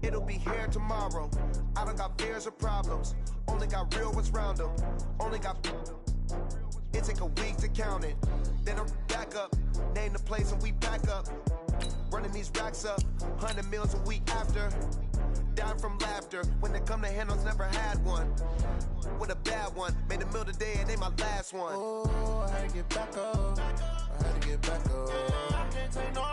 It'll be here tomorrow. I don't got fears or problems. Only got real ones round them. Only got... It take a week to count it. Then I'm back up. Name the place and we pack up. Running these racks up. 100 meals a week after. Dying from laughter. When they come to handles, never had one. With a bad one. Made a meal today and ain't my last one. Oh, I had to get back up. I had to get back up. I can't take no.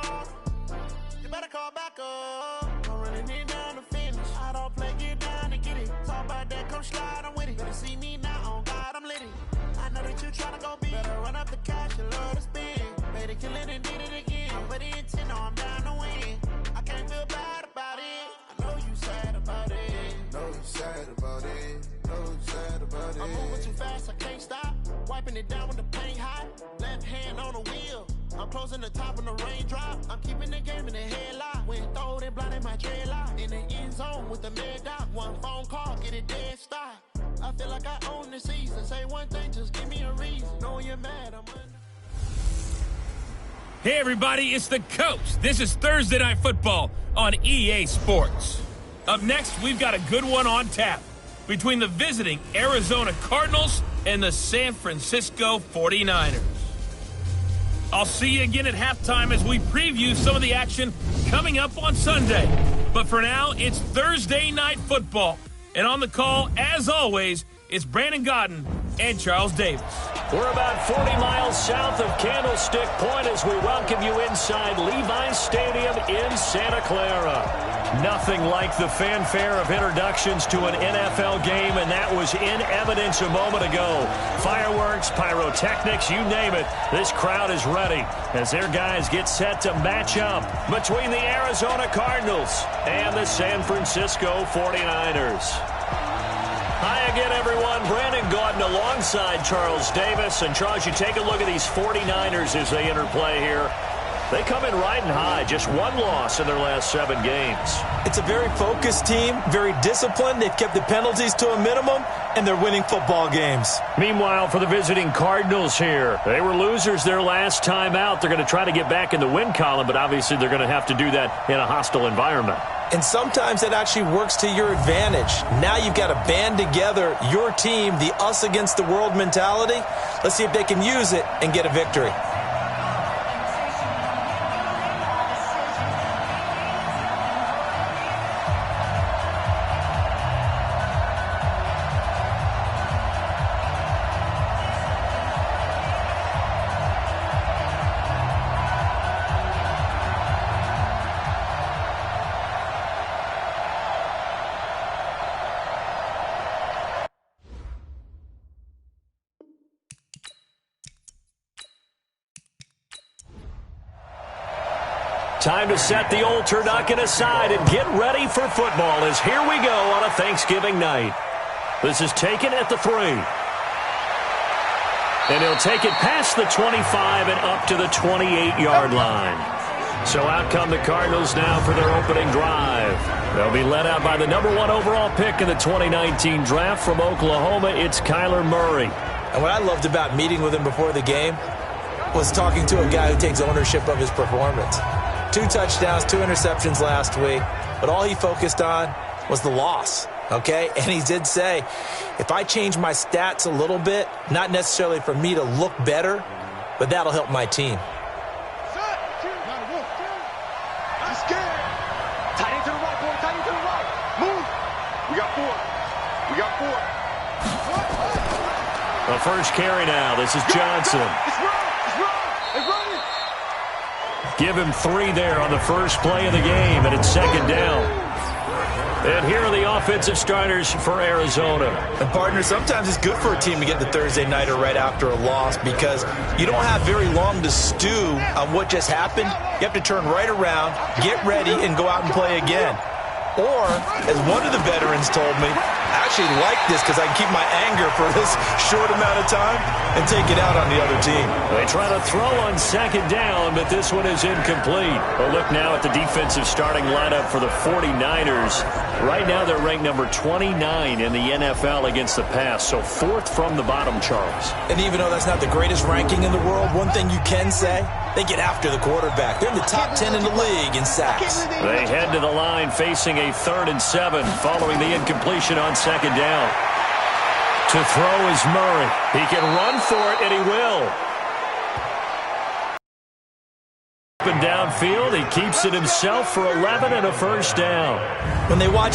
You better call back up. Don't really need down to finish. I don't play, get down to get it. Talk about that, come slide, I'm with it. Better see me now, on God, I'm lit it. I know that you tryna go big. Better run up the cash, you love to spend. Better kill it and did it again. But the intent, no, I'm down to win. I can't feel bad about it. I know you sad about it. Know you sad about it. Know you sad about it. I'm moving too fast, I can't stop. Wiping it down when the paint hot. Left hand on the wheel. I'm closing the top when the raindrop. I'm keeping the game in the headlock. When throwed and blinded my dreadlock. In the end zone with the mad dot. One phone call, get it dead stop. I feel like I own the season. Say one thing, just give me a reason. Knowing you're mad, I'm under. Hey everybody, it's the Coach. This is Thursday Night Football on EA Sports. Up next, we've got a good one on tap between the visiting Arizona Cardinals and the San Francisco 49ers. I'll see you again at halftime as we preview some of the action coming up on Sunday. But for now, it's Thursday Night Football. And on the call, as always, it's Brandon Godden and Charles Davis. We're about 40 miles south of Candlestick Point as we welcome you inside Levi's Stadium in Santa Clara. Nothing like the fanfare of introductions to an NFL game, and that was in evidence a moment ago. Fireworks, pyrotechnics, you name it. This crowd is ready as their guys get set to match up between the Arizona Cardinals and the San Francisco 49ers. Hi again, everyone. Brandon Gaudin alongside Charles Davis. And, Charles, you take a look at these 49ers as they enter play here. They come in riding high, just one loss in their last 7 games. It's a very focused team, very disciplined. They've kept the penalties to a minimum, and they're winning football games. Meanwhile, for the visiting Cardinals here, they were losers their last time out. They're going to try to get back in the win column, but obviously they're going to have to do that in a hostile environment. And sometimes it actually works to your advantage. Now you've got to band together your team, the us against the world mentality. Let's see if they can use it and get a victory. Time to set the old turducken aside and get ready for football as here we go on a Thanksgiving night. This is taken at the 3. And he'll take it past the 25 and up to the 28-yard line. So out come the Cardinals now for their opening drive. They'll be led out by the number 1 overall pick in the 2019 draft from Oklahoma. It's Kyler Murray. And what I loved about meeting with him before the game was talking to a guy who takes ownership of his performance. 2 touchdowns, 2 interceptions last week, but all he focused on was the loss, okay? And he did say, if I change my stats a little bit, not necessarily for me to look better, but that'll help my team. Tight end to the right, boy. Tight end to the right. Move. We got 4. We got 4. The first carry now. This is Johnson. It's run. It's run. It's running. Give him 3 there on the first play of the game, and it's second down. And here are the offensive starters for Arizona. And, partner, sometimes it's good for a team to get the Thursday nighter right after a loss because you don't have very long to stew on what just happened. You have to turn right around, get ready, and go out and play again. Or, as one of the veterans told me, I actually like this because I can keep my anger for this short amount of time and take it out on the other team. They try to throw on second down, but this one is incomplete. A look now at the defensive starting lineup for the 49ers. Right now they're ranked number 29 in the NFL against the pass, so 4th from the bottom, Charles. And even though that's not the greatest ranking in the world, one thing you can say, They get after the quarterback. They're in the top 10 in the league in sacks. They head to the line facing a 3rd and 7 following the incompletion on 2nd down. To throw is Murray. He can run for it, and he will. Up and downfield, he keeps it himself for 11 and a 1st down. When they watch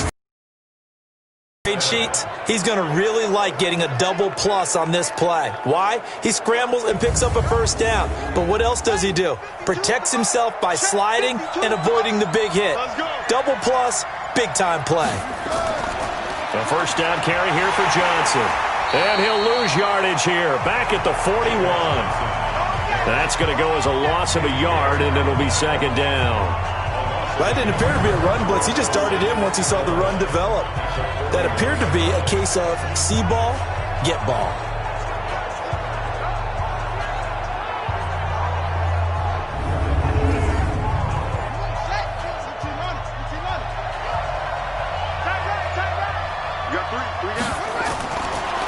grade sheets, he's going to really like getting a double plus on this play. Why? He scrambles and picks up a 1st down. But what else does he do? Protects himself by sliding and avoiding the big hit. Double plus, big-time play. A 1st down carry here for Johnson. And he'll lose yardage here, back at the 41. That's going to go as a loss of a yard, and it'll be 2nd down. That didn't appear to be a run blitz. He just darted in once he saw the run develop. That appeared to be a case of see ball, get ball.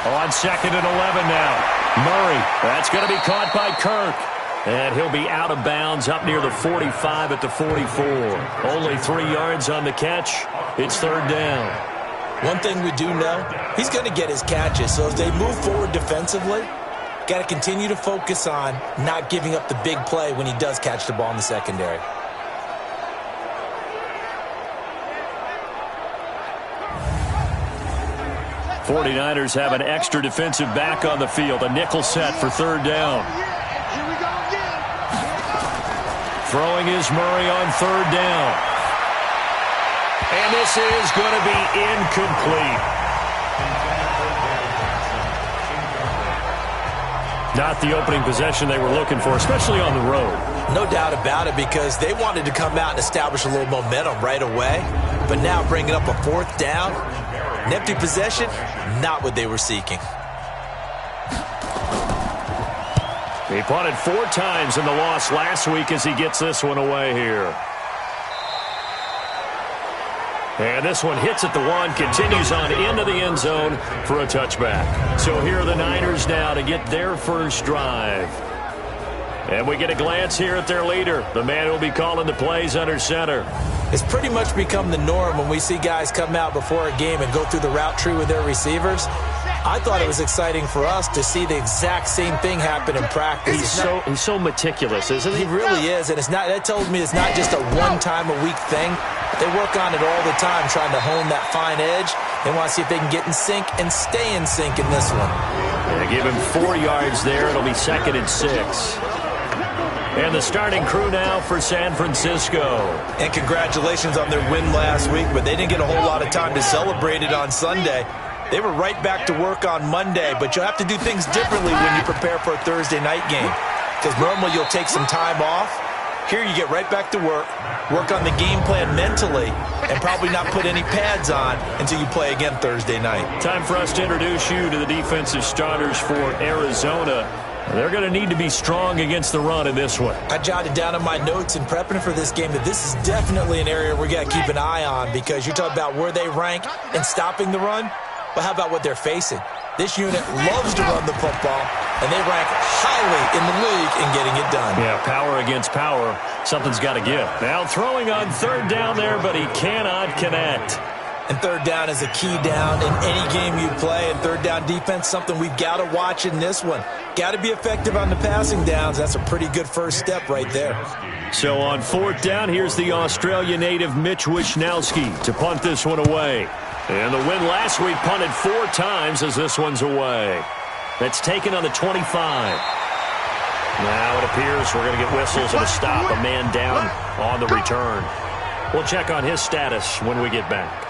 On 2nd and 11 now. Murray, that's going to be caught by Kirk. And he'll be out of bounds up near the 45 at the 44. Only 3 yards on the catch. It's 3rd down. One thing we do know, he's going to get his catches. So as they move forward defensively, got to continue to focus on not giving up the big play when he does catch the ball in the secondary. '49ers have an extra defensive back on the field. A nickel set for 3rd down. Throwing is Murray on 3rd down. And this is going to be incomplete. Not the opening possession they were looking for, especially on the road. No doubt about it, because they wanted to come out and establish a little momentum right away. But now bringing up a 4th down, an empty possession, not what they were seeking. He punted 4 times in the loss last week as he gets this one away here. And this one hits at the 1, continues on into the end zone for a touchback. So here are the Niners now to get their first drive. And we get a glance here at their leader, the man who will be calling the plays under center. It's pretty much become the norm when we see guys come out before a game and go through the route tree with their receivers. I thought it was exciting for us to see the exact same thing happen in practice. He's so meticulous, isn't he? He really is, and that tells me it's not just a one-time-a-week thing. They work on it all the time, trying to hone that fine edge. They want to see if they can get in sync and stay in sync in this one. They give him 4 yards there. It'll be 2nd and 6. And the starting crew now for San Francisco. And congratulations on their win last week, but they didn't get a whole lot of time to celebrate it on Sunday. They were right back to work on Monday, but you'll have to do things differently when you prepare for a Thursday night game. Because normally you'll take some time off. Here you get right back to work on the game plan mentally, and probably not put any pads on until you play again Thursday night. Time for us to introduce you to the defensive starters for Arizona. They're going to need to be strong against the run in this one. I jotted down in my notes in prepping for this game that this is definitely an area we got to keep an eye on, because you're talking about where they rank in stopping the run. But how about what they're facing? This unit loves to run the football, and they rank highly in the league in getting it done. Yeah, power against power. Something's got to give. Now throwing on 3rd down there, but he cannot connect. And 3rd down is a key down in any game you play. And 3rd down defense, something we've got to watch in this one. Got to be effective on the passing downs. That's a pretty good first step right there. So on 4th down, here's the Australia native Mitch Wishnowski to punt this one away. And the win last week punted 4 times as this one's away. That's taken on the 25. Now it appears we're going to get whistles and a stop. A man down on the return. We'll check on his status when we get back.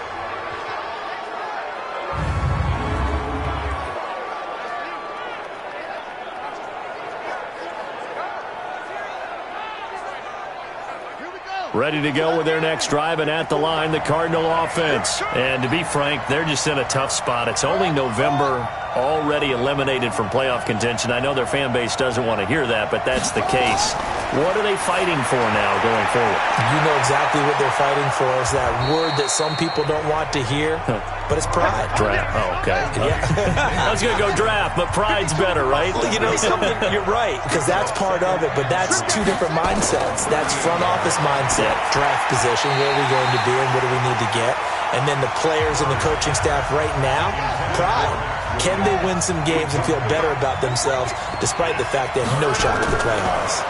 Ready to go with their next drive, and at the line, the Cardinal offense. And to be frank, they're just in a tough spot. It's only November, already eliminated from playoff contention. I know their fan base doesn't want to hear that, but that's the case. What are they fighting for now going forward? You know exactly what they're fighting for. Is that word that some people don't want to hear, but it's pride. Draft. Oh, okay. Yeah. I was going to go draft, but pride's better, right? You know something? You're right, because that's part of it, but that's two different mindsets. That's front office mindset, draft position, where are we going to be and what do we need to get? And then the players and the coaching staff right now, pride. Can they win some games and feel better about themselves despite the fact they have no shot at the playoffs?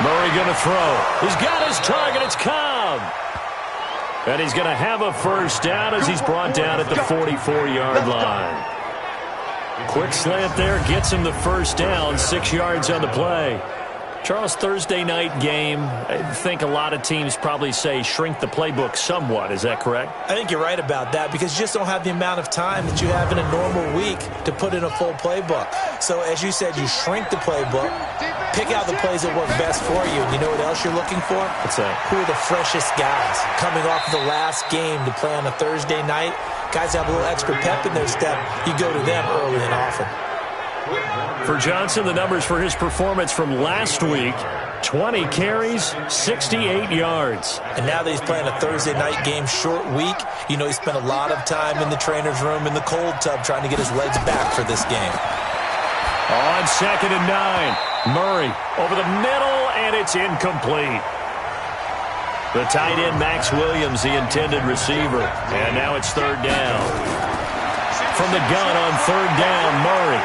Murray going to throw. He's got his target. It's Cobb. And he's going to have a first down as he's brought down at the 44-yard line. Quick slant there gets him the first down, 6 yards on the play. Charles, Thursday night game, I think a lot of teams probably say shrink the playbook somewhat. Is that correct? I think you're right about that because you just don't have the amount of time that you have in a normal week to put in a full playbook. So as you said, you shrink the playbook, pick out the plays that work best for you. And you know what else you're looking for? What's that? Who are the freshest guys coming off of the last game to play on a Thursday night? Guys have a little extra pep in their step. You go to them early and often. For Johnson, the numbers for his performance from last week, 20 carries, 68 yards. And now that he's playing a Thursday night game, short week, you know he spent a lot of time in the trainer's room in the cold tub trying to get his legs back for this game. On 2nd and 9, Murray over the middle, and it's incomplete. The tight end, Max Williams, the intended receiver. And now it's 3rd down. From the gun on 3rd down, Murray.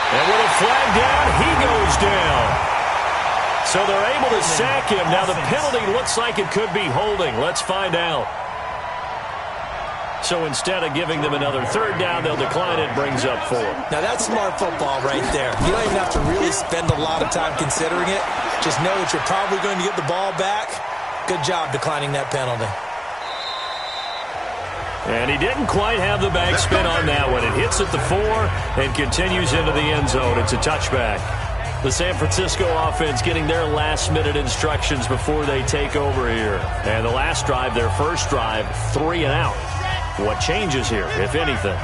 And with a flag down, he goes down. So they're able to sack him. Now the penalty looks like it could be holding. Let's find out. So instead of giving them another 3rd down, they'll decline it, brings up 4. Now that's smart football right there. You don't even have to really spend a lot of time considering it. Just know that you're probably going to get the ball back. Good job declining that penalty. And he didn't quite have the back spin on that one. It hits at the 4 and continues into the end zone. It's a touchback. The San Francisco offense getting their last-minute instructions before they take over here. And the last drive, their first drive, 3 and out. What changes here, if anything?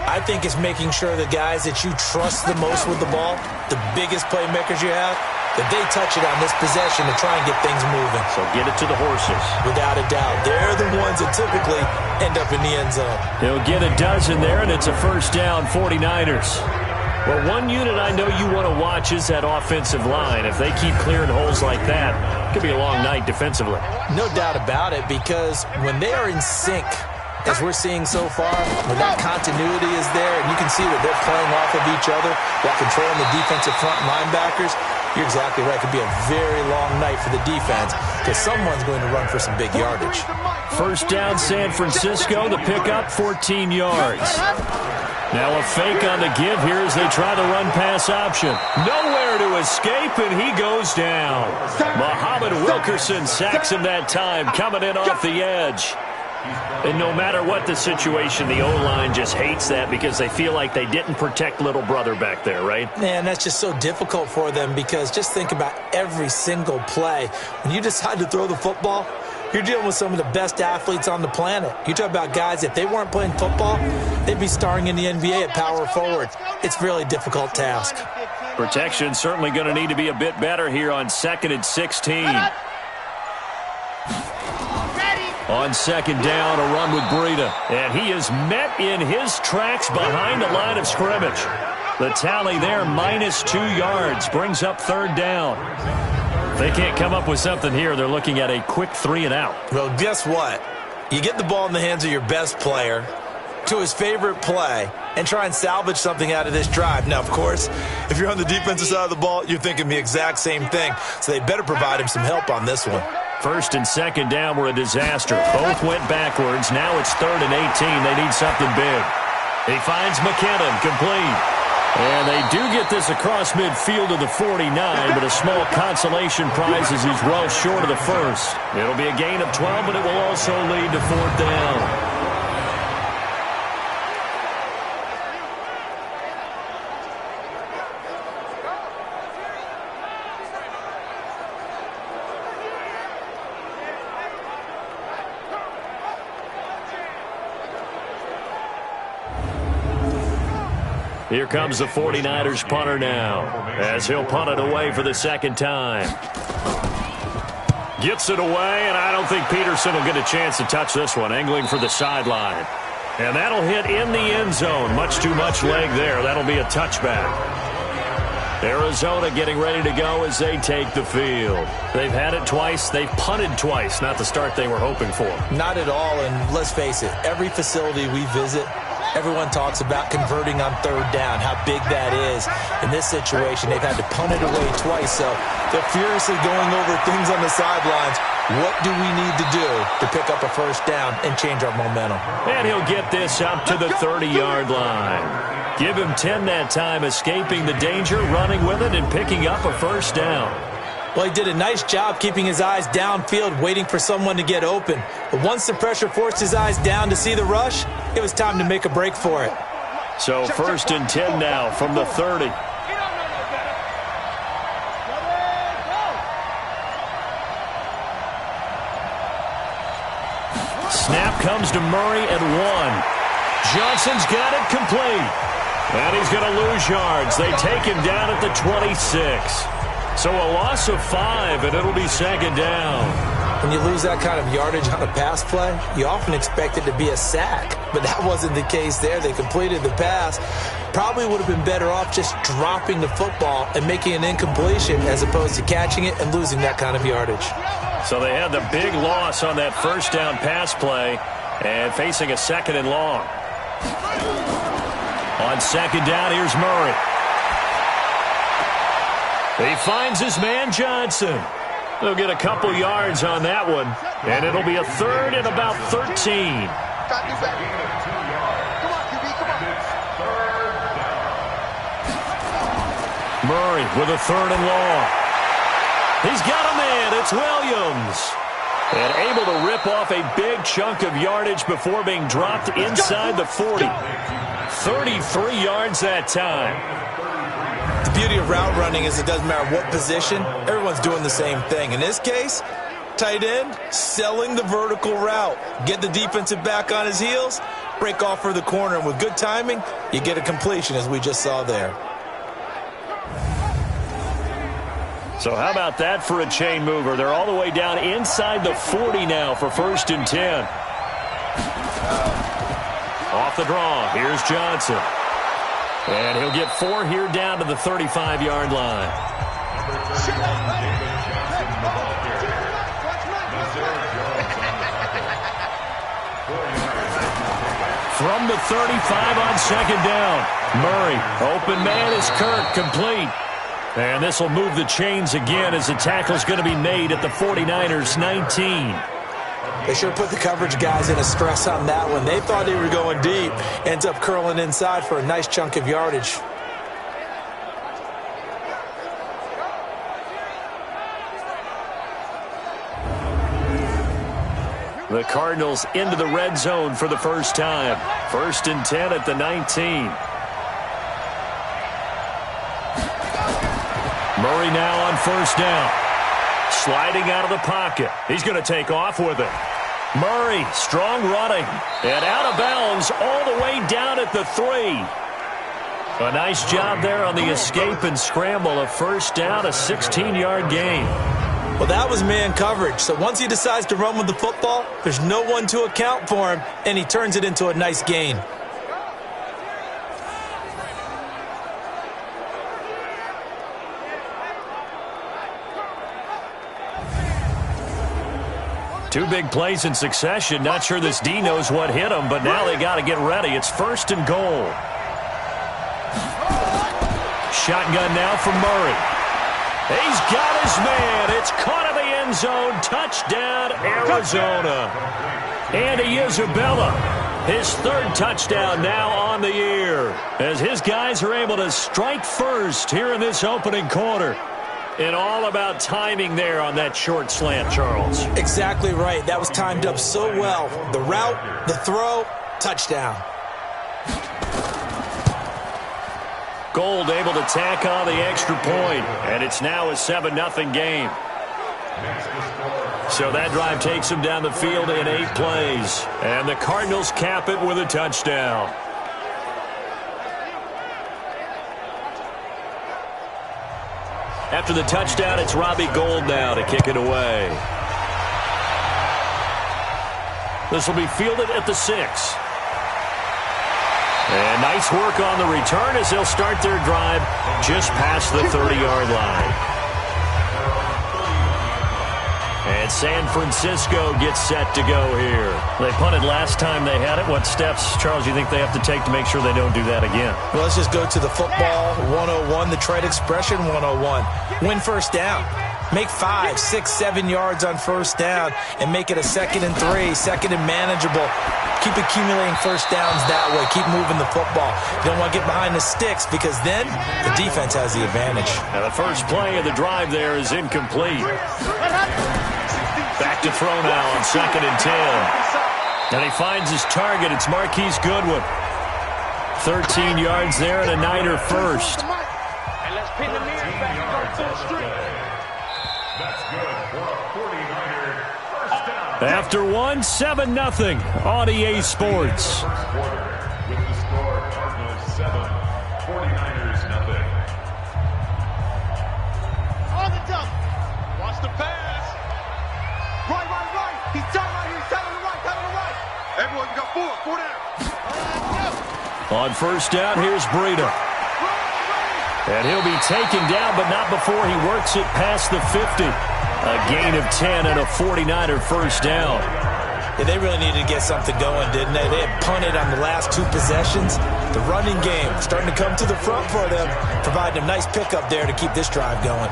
I think it's making sure the guys that you trust the most with the ball, the biggest playmakers you have, that they touch it on this possession to try and get things moving. So get it to the horses. Without a doubt. They're the ones that typically end up in the end zone. They'll get a dozen there, and it's a first down, 49ers. Well, one unit I know you want to watch is that offensive line. If they keep clearing holes like that, it could be a long night defensively. No doubt about it, because when they are in sync, as we're seeing so far, when that continuity is there, and you can see that they're playing off of each other while controlling the defensive front linebackers, you're exactly right. It could be a very long night for the defense because someone's going to run for some big yardage. First down, San Francisco. The pickup, 14 yards. Now a fake on the give here as they try the run-pass option. Nowhere to escape, and he goes down. Muhammad Wilkerson sacks him that time, coming in off the edge. And no matter what the situation, the O-line just hates that because they feel like they didn't protect little brother back there, right? Man, that's just so difficult for them because just think about every single play. When you decide to throw the football, you're dealing with some of the best athletes on the planet. You talk about guys, if they weren't playing football, they'd be starring in the NBA at power forward. It's a really difficult task. Protection certainly going to need to be a bit better here on 2nd and 16. On 2nd down, a run with Breida. And he is met in his tracks behind the line of scrimmage. The tally there, -2 yards, brings up 3rd down. If they can't come up with something here, they're looking at a quick 3 and out. Well, guess what? You get the ball in the hands of your best player to his favorite play and try and salvage something out of this drive. Now, of course, if you're on the defensive side of the ball, you're thinking the exact same thing. So they better provide him some help on this one. 1st and 2nd down were a disaster. Both went backwards. Now it's 3rd and 18. They need something big. He finds McKinnon, complete. And they do get this across midfield to the 49, but a small consolation prize as he's well short of the first. It'll be a gain of 12, but it will also lead to 4th down. Here comes the 49ers punter now, as he'll punt it away for the second time. Gets it away, and I don't think Peterson will get a chance to touch this one, angling for the sideline. And that'll hit in the end zone. Much too much leg there. That'll be a touchback. Arizona getting ready to go as they take the field. They've had it twice. They've punted twice. Not the start they were hoping for. Not at all, and let's face it, every facility we visit, everyone talks about converting on third down, how big that is. In this situation, they've had to punt it away twice, so they're furiously going over things on the sidelines. What do we need to do to pick up a first down and change our momentum? And he'll get this up to the 30-yard line. Give him 10 that time, escaping the danger, running with it, and picking up a first down. Well, he did a nice job keeping his eyes downfield, waiting for someone to get open. But once the pressure forced his eyes down to see the rush, it was time to make a break for it. So 1st and 10 now from the 30. Snap comes to Murray at 1. Johnson's got it complete. And he's going to lose yards. They take him down at the 26. So a loss of 5, and it'll be second down. When you lose that kind of yardage on a pass play, you often expect it to be a sack. But that wasn't the case there. They completed the pass. Probably would have been better off just dropping the football and making an incompletion as opposed to catching it and losing that kind of yardage. So they had the big loss on that first down pass play and facing a 2nd and long. On 2nd down, here's Murray. He finds his man Johnson. They'll get a couple yards on that one, and it'll be a 3rd and about 13. Murray with a 3rd and long. He's got a man. It's Williams. And able to rip off a big chunk of yardage before being dropped inside the 40. 33 yards that time. The beauty of route running is it doesn't matter what position, everyone's doing the same thing. In this case, tight end, selling the vertical route. Get the defensive back on his heels, break off for the corner, and with good timing, you get a completion as we just saw there. So how about that for a chain mover? They're all the way down inside the 40 now for 1st and 10. Off the draw, here's Johnson. And he'll get 4 here down to the 35-yard line. From the 35 on 2nd down. Murray, open man is Kirk, complete. And this will move the chains again as the tackle's going to be made at the 49ers 19. They sure put the coverage guys in a stress on that one. They thought they were going deep. Ends up curling inside for a nice chunk of yardage. The Cardinals into the red zone for the first time. 1st and 10 at the 19. Murray now on 1st down. Sliding out of the pocket. He's going to take off with it. Murray, strong running. And out of bounds all the way down at the 3. A nice job there on the escape and scramble. A 1st down, a 16-yard gain. Well, that was man coverage. So once he decides to run with the football, there's no one to account for him, and he turns it into a nice gain. Two big plays in succession. Not sure this D knows what hit him, but now they got to get ready. It's 1st and goal. Shotgun now from Murray. He's got his man. It's caught in the end zone. Touchdown, Arizona. Andy Isabella, his 3rd touchdown now on the year, as his guys are able to strike first here in this opening quarter. And all about timing there on that short slant, Charles. Exactly right. That was timed up so well. The route, the throw, touchdown. Gold able to tack on the extra point, and it's now a 7-0 game. So that drive takes them down the field in 8 plays, and the Cardinals cap it with a touchdown. After the touchdown, it's Robbie Gould now to kick it away. This will be fielded at the 6. And nice work on the return as they'll start their drive just past the 30-yard line. And San Francisco gets set to go here. They punted last time they had it. What steps, Charles, do you think they have to take to make sure they don't do that again? Well, let's just go to the football 101, the trade expression 101. Win first down. Make 5, 6, 7 yards on first down and make it a 2nd and 3, 2nd and manageable. Keep accumulating first downs that way. Keep moving the football. You don't want to get behind the sticks because then the defense has the advantage. Now the first play of the drive there is incomplete. Back to throw now on 2nd and 10. And he finds his target. It's Marquise Goodwin. 13 yards there and a Niner first. And let's pin the mirrors back and go full street. That's good for a 49er first down. After 1, 7-0 on EA Sports. First quarter with the score Cardinals 7, 49ers nothing. On the dump. Watch the pass. Right. He's turning right here. He's turning to the right. Everyone, you got 4 down. On first down, here's Breida. And he'll be taken down, but not before he works it past the 50. A gain of 10 and a 49er first down. Yeah, they really needed to get something going, didn't they? They had punted on the last 2 possessions. The running game starting to come to the front for them, providing a nice pickup there to keep this drive going.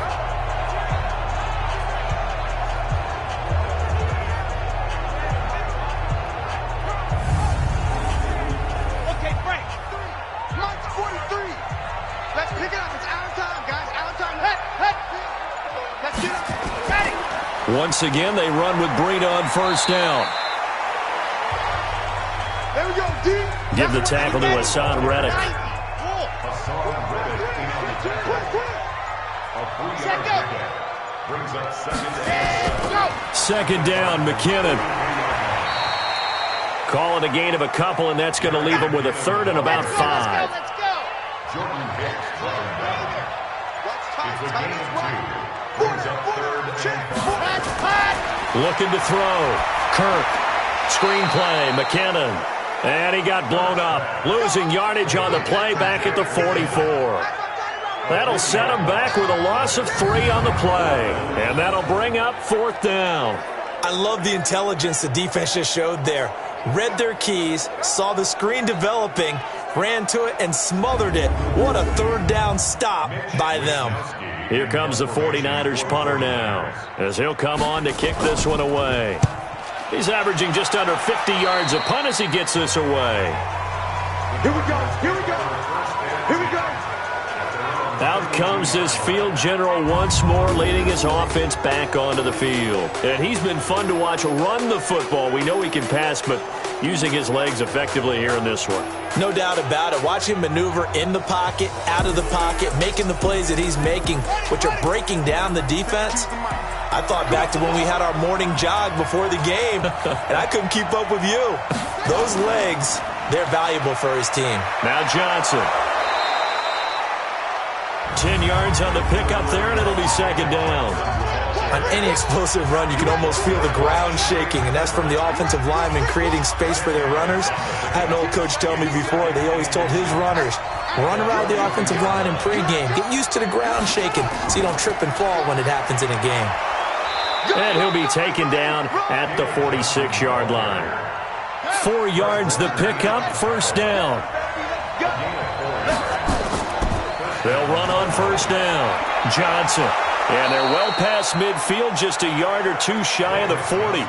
Once again, they run with Breida on first down. There we go, D. Give the tackle to Hassan Reddick. Hassan Reddick in on the tackle. A 3-yard pickup brings up 2nd and 7. 2nd down, McKinnon. Calling a gain of a couple, and that's going to leave them with a 3rd and about 5. Let's go. Jordan Hicks throwing back. It's a gain of 2. Brings up 3rd and 5. Looking to throw. Kirk. Screen play. McKinnon. And he got blown up. Losing yardage on the play back at the 44. That'll set him back with a loss of 3 on the play. And that'll bring up 4th down. I love the intelligence the defense just showed there. Read their keys, saw the screen developing, ran to it, and smothered it. What a 3rd down stop by them. Here comes the 49ers punter now, as he'll come on to kick this one away. He's averaging just under 50 yards a punt as he gets this away. Here we go. Out comes this field general once more, leading his offense back onto the field. And he's been fun to watch run the football. We know he can pass, but using his legs effectively here in this one. No doubt about it. Watch him maneuver in the pocket, out of the pocket, making the plays that he's making, which are breaking down the defense. I thought back to when we had our morning jog before the game, and I couldn't keep up with you. Those legs, they're valuable for his team. Now Johnson. 10 yards on the pickup there, and it'll be 2nd down. On any explosive run, you can almost feel the ground shaking, and that's from the offensive linemen creating space for their runners. I had an old coach tell me before, they always told his runners, run around the offensive line in pregame. Get used to the ground shaking so you don't trip and fall when it happens in a game. And he'll be taken down at the 46-yard line. 4 yards the pickup, 1st down. They'll run on 1st down. Johnson. And they're well past midfield, just a yard or 2 shy of the 40.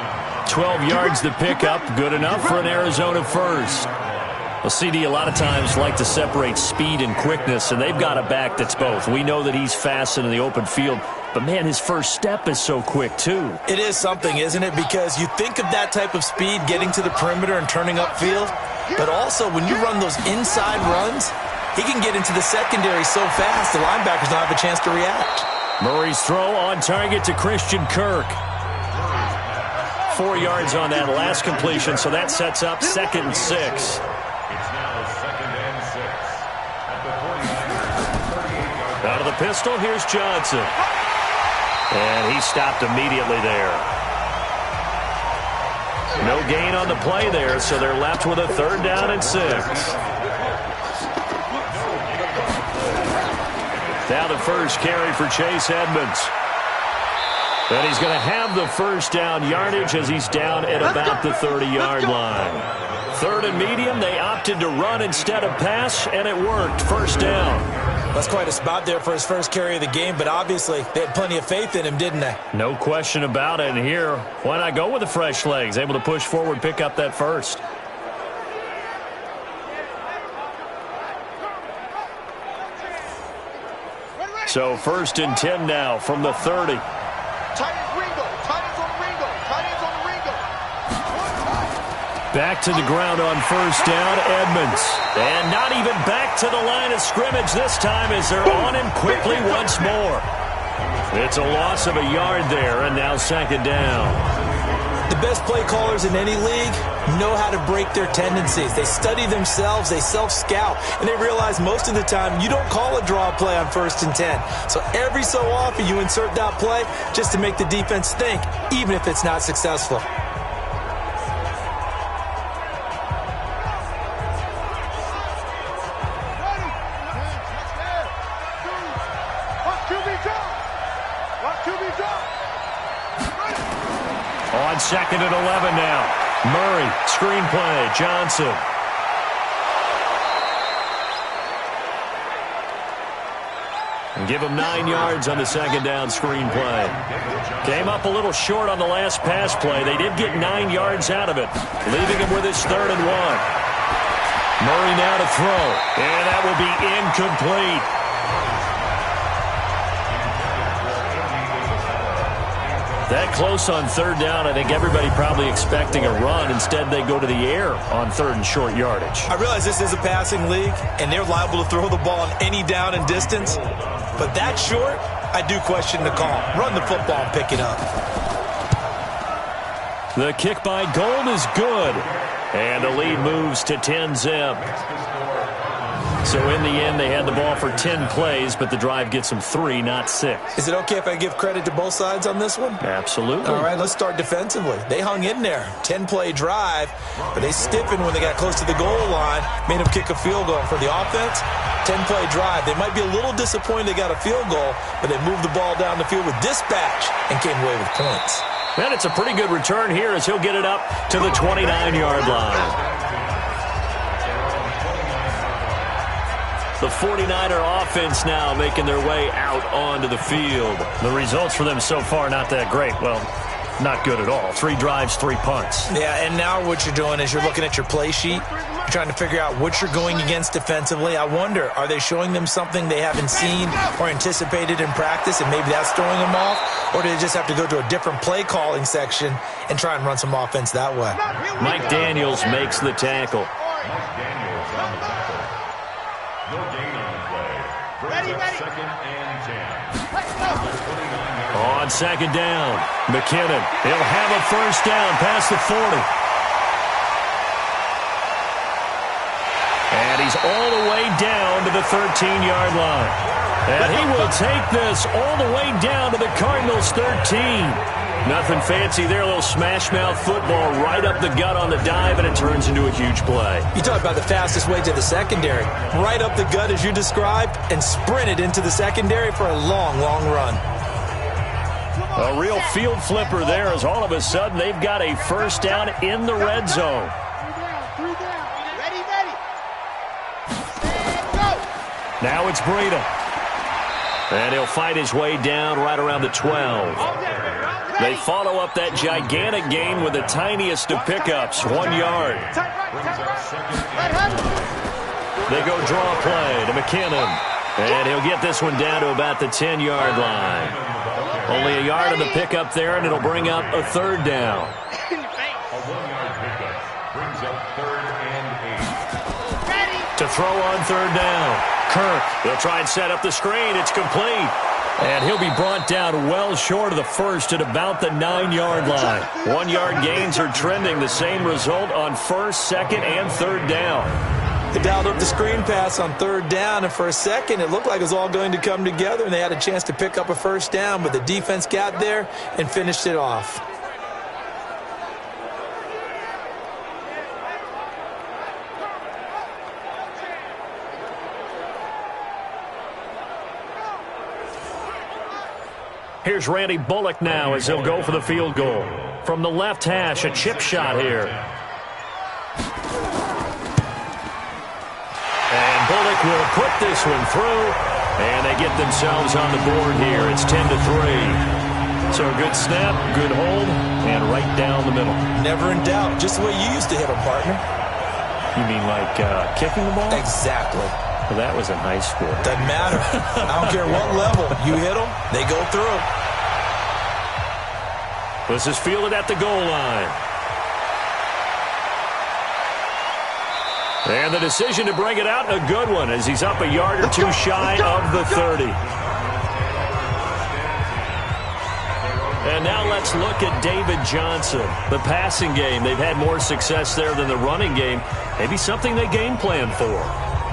12 yards the pickup, good enough for an Arizona first. Well, CD a lot of times like to separate speed and quickness, and they've got a back that's both. We know that he's fast in the open field, but, man, his first step is so quick, too. It is something, isn't it? Because you think of that type of speed getting to the perimeter and turning upfield, but also when you run those inside runs, he can get into the secondary so fast the linebackers don't have a chance to react. Murray's throw on target to Christian Kirk. 4 yards on that last completion, so that sets up 2nd and 6. It's now 2nd and 6. At the 49ers, 38-yard Out of the pistol. Here's Johnson. And he stopped immediately there. No gain on the play there, so they're left with a 3rd down and 6. Now the first carry for Chase Edmonds. And he's going to have the first down yardage as he's down at about the 30-yard line. 3rd and medium, they opted to run instead of pass, and it worked. First down. That's quite a spot there for his first carry of the game, but obviously they had plenty of faith in him, didn't they? No question about it. And here, why not go with the fresh legs? Able to push forward, pick up that first. So 1st and 10 now from the 30. Back to the ground on first down, Edmonds. And not even back to the line of scrimmage this time as they're on him quickly once more. It's a loss of a yard there, and now 2nd down. The best play callers in any league know how to break their tendencies. They study themselves, they self-scout, and they realize most of the time you don't call a draw play on 1st and 10. So every so often you insert that play just to make the defense think, even if it's not successful. On 2nd and 11 now. Murray, screenplay, Johnson. And give him 9 yards on the 2nd down screenplay. Came up a little short on the last pass play. They did get 9 yards out of it, leaving him with his 3rd and 1. Murray now to throw, and that will be incomplete. That close on 3rd down, I think everybody probably expecting a run. Instead, they go to the air on 3rd and short yardage. I realize this is a passing league, and they're liable to throw the ball on any down and distance. But that short, I do question the call. Run the football and pick it up. The kick by Gold is good. And the lead moves to 10-zip. So in the end, they had the ball for 10 plays, but the drive gets them 3, not 6. Is it okay if I give credit to both sides on this one? Absolutely. All right, let's start defensively. They hung in there. 10-play drive, but they stiffened when they got close to the goal line, made them kick a field goal. For the offense, 10-play drive. They might be a little disappointed they got a field goal, but they moved the ball down the field with dispatch and came away with points. And it's a pretty good return here as he'll get it up to the 29-yard line. The 49er offense now making their way out onto the field. The results for them so far not that great. Well, not good at all. 3 drives, 3 punts. Yeah, and now what you're doing is you're looking at your play sheet. You're trying to figure out what you're going against defensively. I wonder, are they showing them something they haven't seen or anticipated in practice, and maybe that's throwing them off? Or do they just have to go to a different play calling section and try and run some offense that way? Mike Daniels makes the tackle. On 2nd down, McKinnon. He'll have a first down past the 40. And he's all the way down to the 13-yard line. And he will take this all the way down to the Cardinals' 13. Nothing fancy there, a little smash-mouth football right up the gut on the dive, and it turns into a huge play. You talk about the fastest way to the secondary. Right up the gut as you described, and sprinted into the secondary for a long, long run. A real field flipper there as all of a sudden they've got a first down in the red zone. Now it's Breida. And he'll fight his way down right around the 12. They follow up that gigantic gain with the tiniest of pickups, 1 yard. They go draw play to McKinnon. And he'll get this one down to about the 10-yard line. Only a yard on the pickup there, and it'll bring up a 3rd down. A 1-yard pickup brings up 3rd and 8. To throw on 3rd down. Kirk, they'll try and set up the screen. It's complete. And he'll be brought down well short of the first at about the 9-yard line. 1-yard gains are trending. The same result on 1st, 2nd, and 3rd down. They dialed up the screen pass on third down, and for a second it looked like it was all going to come together, and they had a chance to pick up a first down, but the defense got there and finished it off. Here's Randy Bullock now as he'll go for the field goal. From the left hash, a chip shot here. And Bullock will put this one through, and they get themselves on the board here. It's 10-3. So good snap, good hold, and right down the middle. Never in doubt. Just the way you used to hit them, partner. You mean like kicking the ball? Exactly. Well, that was in high school. Doesn't matter. I don't care what level. You hit them, they go through. This is fielded at the goal line. And the decision to bring it out, a good one, as he's up a yard or two shy of the 30. And now let's look at David Johnson. The passing game, they've had more success there than the running game. Maybe something they game plan for.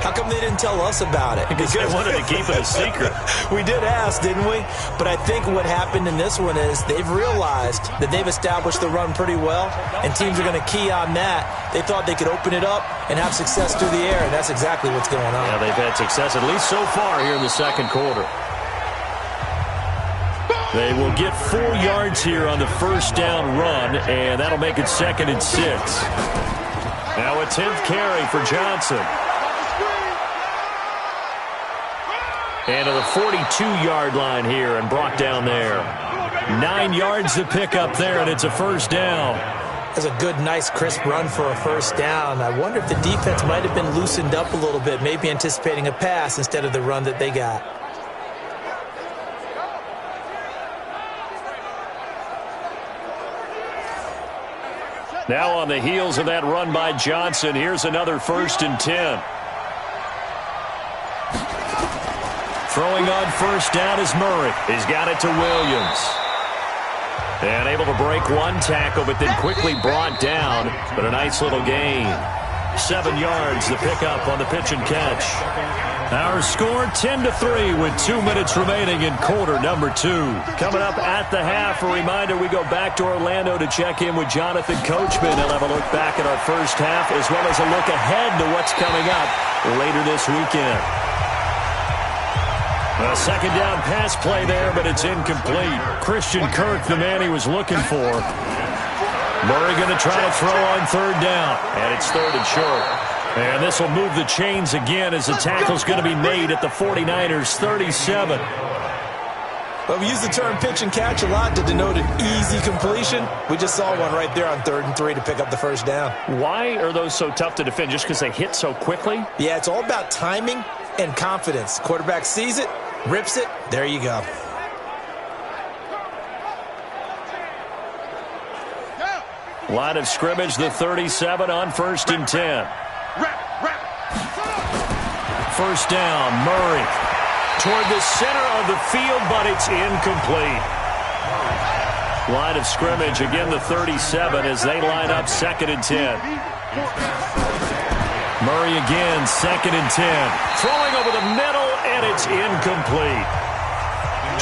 How come they didn't tell us about it? Because they wanted to keep it a secret. We did ask, didn't we? But I think what happened in this one is they've realized that they've established the run pretty well, and teams are going to key on that. They thought they could open it up and have success through the air, and that's exactly what's going on. Yeah, they've had success, at least so far here in the second quarter. They will get 4 yards here on the first down run, and that'll make it 2nd and 6. Now a 10th carry for Johnson. And to the 42-yard line here and brought down there. 9 yards to pick up there, and it's a first down. That's a good, nice, crisp run for a first down. I wonder if the defense might have been loosened up a little bit, maybe anticipating a pass instead of the run that they got. Now on the heels of that run by Johnson, here's another 1st and 10. Throwing on first down is Murray. He's got it to Williams. And able to break one tackle, but then quickly brought down. But a nice little gain. 7 yards, the pickup on the pitch and catch. Our score 10-3 with 2 minutes remaining in quarter number 2. Coming up at the half, a reminder we go back to Orlando to check in with Jonathan Coachman. He'll have a look back at our first half as well as a look ahead to what's coming up later this weekend. A second down pass play there, but it's incomplete. Christian Kirk, the man he was looking for. Murray going to try to throw on third down, and it's 3rd and short. And this will move the chains again as the tackle's going to be made at the 49ers 37. Well, we use the term pitch and catch a lot to denote an easy completion. We just saw one right there on 3rd and 3 to pick up the first down. Why are those so tough to defend? Just because they hit so quickly? Yeah, it's all about timing and confidence. Quarterback sees it, rips it, there you go. Line of scrimmage, the 37 on 1st and 10. First down, Murray. Toward the center of the field, but it's incomplete. Line of scrimmage, again the 37 as they line up 2nd and 10. Murray again, 2nd and 10. Throwing over the middle, and it's incomplete.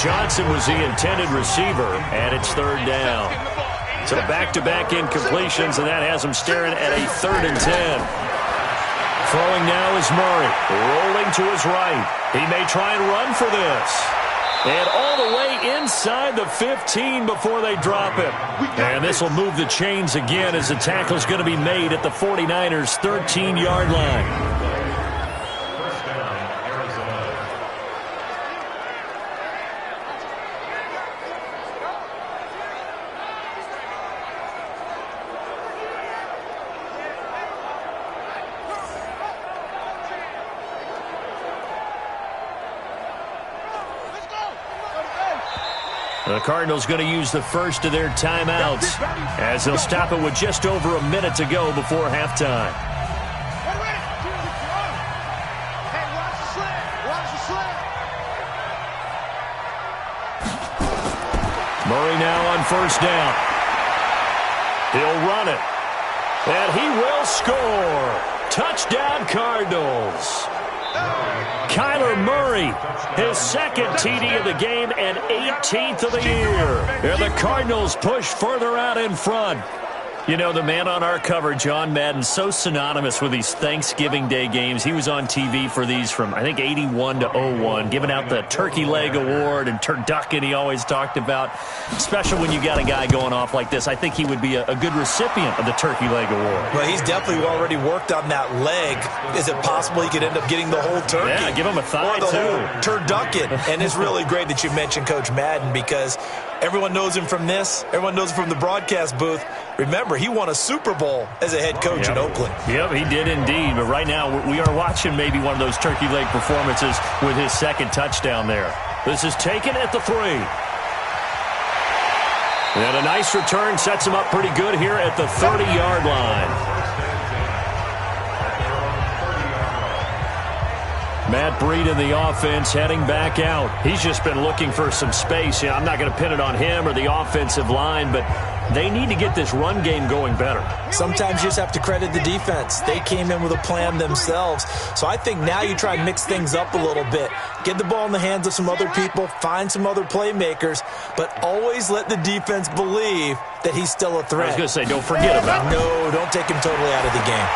Johnson was the intended receiver, and it's 3rd down. So back-to-back incompletions, and that has him staring at a 3rd and 10. Throwing now is Murray, rolling to his right. He may try and run for this. And all the way inside the 15 before they drop it. And this will move the chains again as the tackle's going to be made at the 49ers' 13-yard line. The Cardinals going to use the first of their timeouts as they'll stop it with just over a minute to go before halftime. Murray now on first down. He'll run it. And he will score. Touchdown, Cardinals. Kyler Murray, his second TD of the game and 18th of the year. And the Cardinals push further out in front. You know, the man on our cover, John Madden, so synonymous with these Thanksgiving Day games. He was on TV for these from, I think, 81 to 01, giving out the Turkey Leg Award and turducken he always talked about. Special when you got a guy going off like this. I think he would be a good recipient of the Turkey Leg Award. Well, he's definitely already worked on that leg. Is it possible he could end up getting the whole turkey? Yeah, give him a thigh, or the too. whole turducken. And it's really great that you mentioned Coach Madden because everyone knows him from this. Everyone knows him from the broadcast booth. Remember, he won a Super Bowl as a head coach in Oakland. Yep, he did indeed. But right now, we are watching maybe one of those turkey leg performances with his second touchdown there. This is taken at the 3. And a nice return sets him up pretty good here at the 30-yard line. Matt Breed in the offense heading back out. He's just been looking for some space. I'm not going to pin it on him or the offensive line, but they need to get this run game going better. Sometimes you just have to credit the defense. They came in with a plan themselves. So I think now you try and mix things up a little bit. Get the ball in the hands of some other people, find some other playmakers, but always let the defense believe that he's still a threat. I was going to say, don't forget about him. No, don't take him totally out of the game.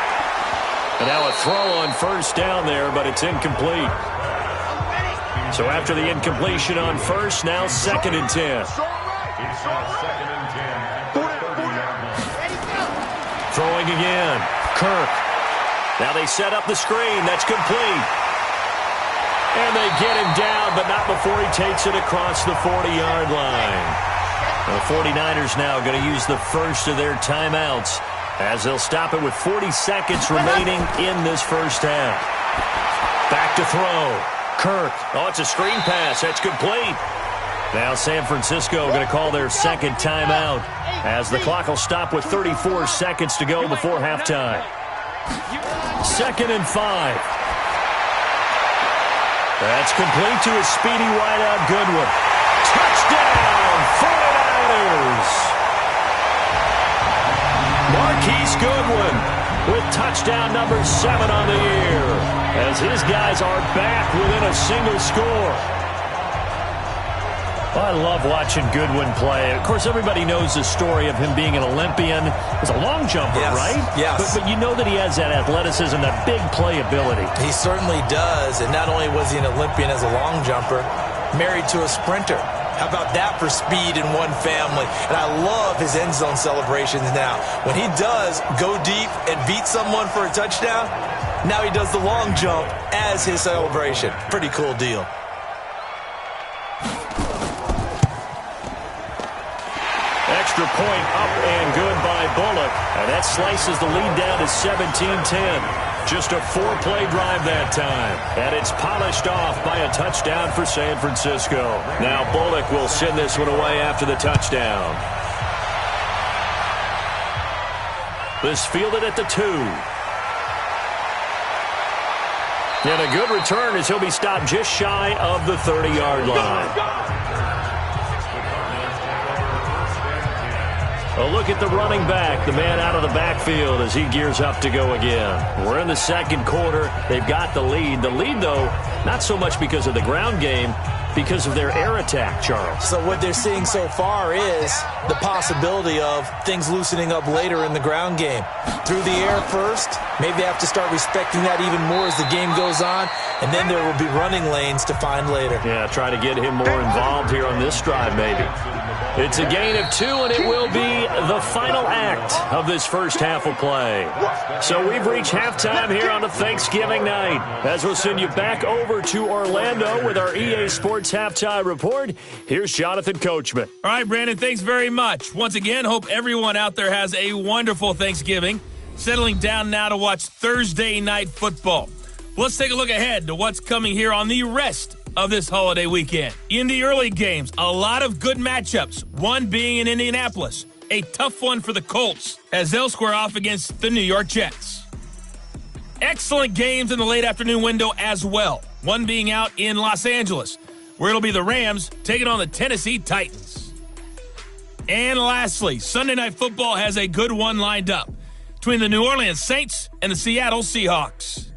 And now a throw on first down there, but it's incomplete. So after the incompletion on first, now 2nd and 10. Throwing again. Kirk. Now they set up the screen. That's complete. And they get him down, but not before he takes it across the 40-yard line. The 49ers now going to use the first of their timeouts as they'll stop it with 40 seconds remaining in this first half. Back to throw. Kirk. Oh, it's a screen pass. That's complete. Now San Francisco going to call their second timeout as the clock will stop with 34 seconds to go before halftime. 2nd and 5. That's complete to a speedy wideout Goodwin. Touchdown, 49ers! Marquise Goodwin with touchdown number 7 on the year as his guys are back within a single score. I love watching Goodwin play. Of course, everybody knows the story of him being an Olympian. He's a long jumper, right? Yes. But you know that he has that athleticism, that big playability. He certainly does. And not only was he an Olympian as a long jumper, married to a sprinter. How about that for speed in one family? And I love his end zone celebrations now. When he does go deep and beat someone for a touchdown, now he does the long jump as his celebration. Pretty cool deal. Extra point up and good by Bullock. And that slices the lead down to 17-10. Just a 4-play drive that time. And it's polished off by a touchdown for San Francisco. Now Bullock will send this one away after the touchdown. This fielded at the 2. And a good return as he'll be stopped just shy of the 30-yard line. A look at the running back, the man out of the backfield as he gears up to go again. We're in the second quarter. They've got the lead. The lead, though, not so much because of the ground game, because of their air attack, Charles. So what they're seeing so far is the possibility of things loosening up later in the ground game. Through the air first, maybe they have to start respecting that even more as the game goes on, and then there will be running lanes to find later. Yeah, try to get him more involved here on this drive, maybe. It's a gain of 2, and it will be the final act of this first half of play. So we've reached halftime here on a Thanksgiving night. As we'll send you back over to Orlando with our EA Sports Halftime Report, here's Jonathan Coachman. All right, Brandon, thanks very much. Once again, hope everyone out there has a wonderful Thanksgiving. Settling down now to watch Thursday Night Football. Let's take a look ahead to what's coming here on the rest of this holiday weekend. In the early games, a lot of good matchups, one being in Indianapolis. A tough one for the Colts as they'll square off against the New York Jets. Excellent games in the late afternoon window as well, one being out in Los Angeles, where it'll be the Rams taking on the Tennessee Titans. And lastly, Sunday Night Football has a good one lined up. between the New Orleans Saints and the Seattle Seahawks.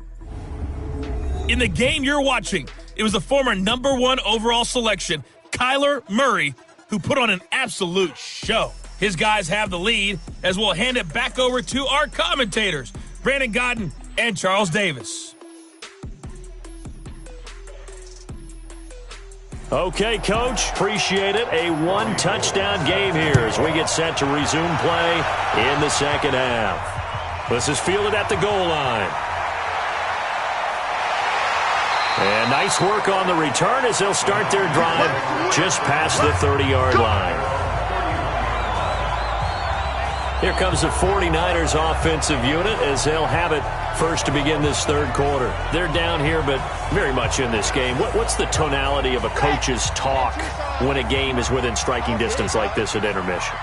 In the game you're watching, it was the former #1 overall selection, Kyler Murray, who put on an absolute show. His guys have the lead as we'll hand it back over to our commentators, Brandon Godden and Charles Davis. Okay, Coach, appreciate it. A one-touchdown game here as we get set to resume play in the second half. This is fielded at the goal line. And nice work on the return as they'll start their drive just past the 30-yard line. Here comes the 49ers offensive unit as they'll have it first to begin this third quarter. They're down here, but very much in this game. What's the tonality of a coach's talk when a game is within striking distance like this at intermission?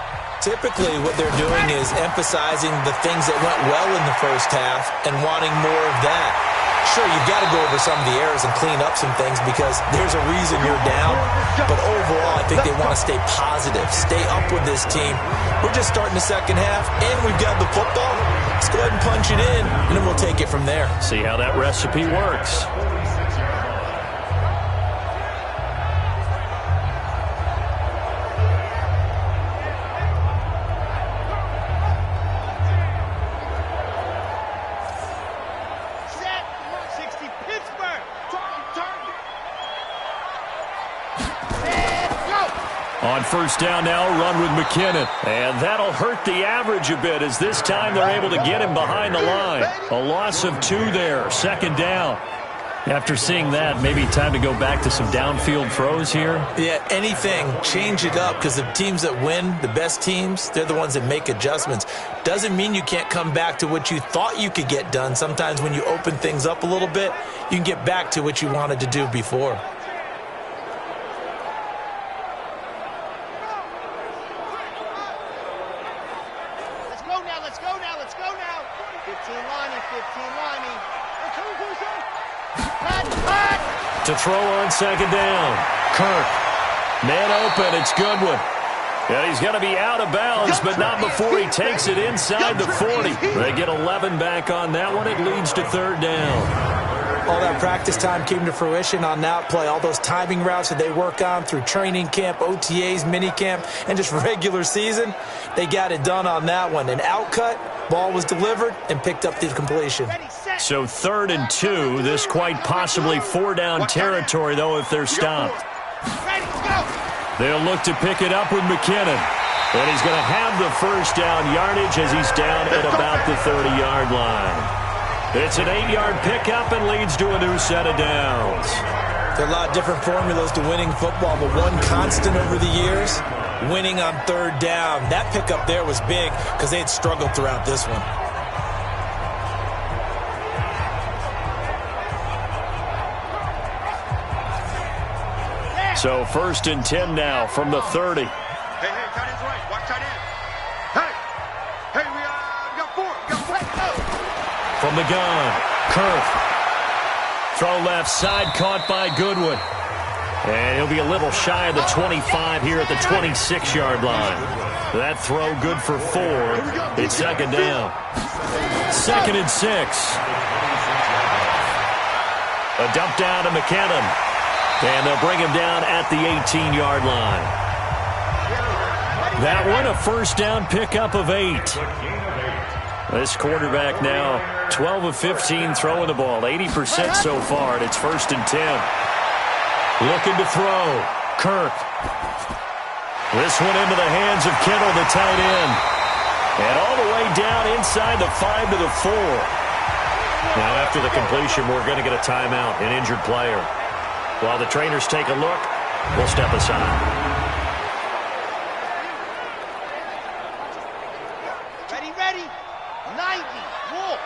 Typically, what they're doing is emphasizing the things that went well in the first half and wanting more of that. Sure, you've got to go over some of the errors and clean up some things because there's a reason you're down. But overall, I think they want to stay positive, stay up with this team. We're just starting the second half, and we've got the football. Let's go ahead and punch it in, and then we'll take it from there. See how that recipe works. On first down now, run with McKinnon. And that'll hurt the average a bit as this time they're able to get him behind the line. A loss of 2 there, second down. After seeing that, maybe time to go back to some downfield throws here. Yeah, anything. Change it up because the teams that win, the best teams, they're the ones that make adjustments. Doesn't mean you can't come back to what you thought you could get done. Sometimes when you open things up a little bit, you can get back to what you wanted to do before. To throw on second down. Kirk. Man open. It's Goodwin. And he's going to be out of bounds, but not before he takes it inside the 40. They get 11 back on that one. It leads to third down. All that practice time came to fruition on that play. All those timing routes that they work on through training camp, OTAs, minicamp, and just regular season, they got it done on that one. An outcut, ball was delivered, and picked up the completion. So 3rd and 2, this quite possibly 4-down territory, though, if they're stopped. They'll look to pick it up with McKinnon. And he's going to have the first down yardage as he's down at about the 30-yard line. It's an 8-yard pickup and leads to a new set of downs. There are a lot of different formulas to winning football, but one constant over the years, winning on third down. That pickup there was big because they had struggled throughout this one. So 1st and 10 now from the 30. Hey, tight end's right. Watch tight end. Hey, we got 4. From the gun, Kirk. Throw left side, caught by Goodwin. And he'll be a little shy of the 25 here at the 26-yard line. That throw good for 4. It's second down. 2nd and 6. A dump down to McKinnon. And they'll bring him down at the 18-yard line. That one, a first down pickup of 8. This quarterback now, 12 of 15 throwing the ball, 80% so far, and it's 1st and 10. Looking to throw, Kirk. This one into the hands of Kittle, the tight end. And all the way down inside the 5 to the 4. Now after the completion, we're going to get a timeout, an injured player. While the trainers take a look, we'll step aside. Ready. 90. Wolf.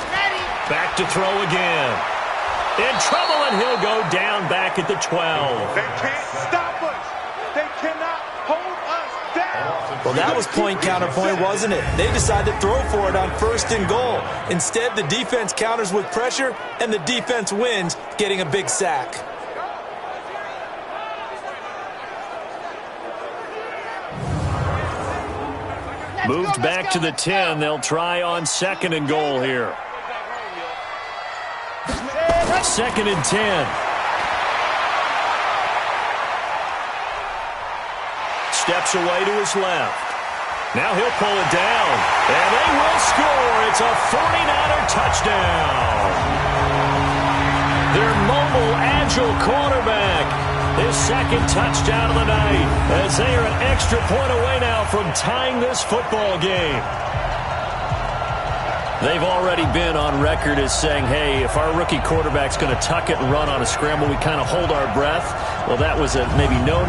Ready. Back to throw again. In trouble, and he'll go down back at the 12. They can't stop us. They cannot hold us down. Well, that was point counterpoint, wasn't it? They decided to throw for it on 1st and goal. Instead, the defense counters with pressure, and the defense wins, getting a big sack. Moved back to the 10. They'll try on 2nd and goal here. 2nd and 10. Steps away to his left. Now he'll pull it down, and they will score. It's a 49er touchdown. Their mobile, agile quarterback, his 2nd touchdown of the night, as they are an extra point away now from tying this football game. They've already been on record as saying, hey, if our rookie quarterback's going to tuck it and run on a scramble, we kind of hold our breath. Well, that was a maybe no,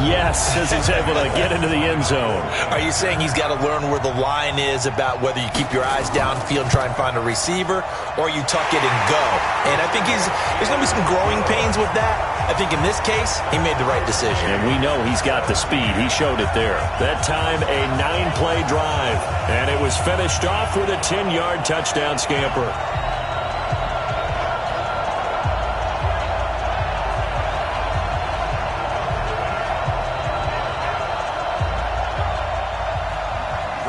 yes, as he's able to get into the end zone. Are you saying he's got to learn where the line is about whether you keep your eyes downfield and try and find a receiver, or you tuck it and go? And I think there's going to be some growing pains with that. I think in this case, he made the right decision. And we know he's got the speed. He showed it there. That time, a 9-play drive. And it was finished off with a 10-yard touchdown scamper.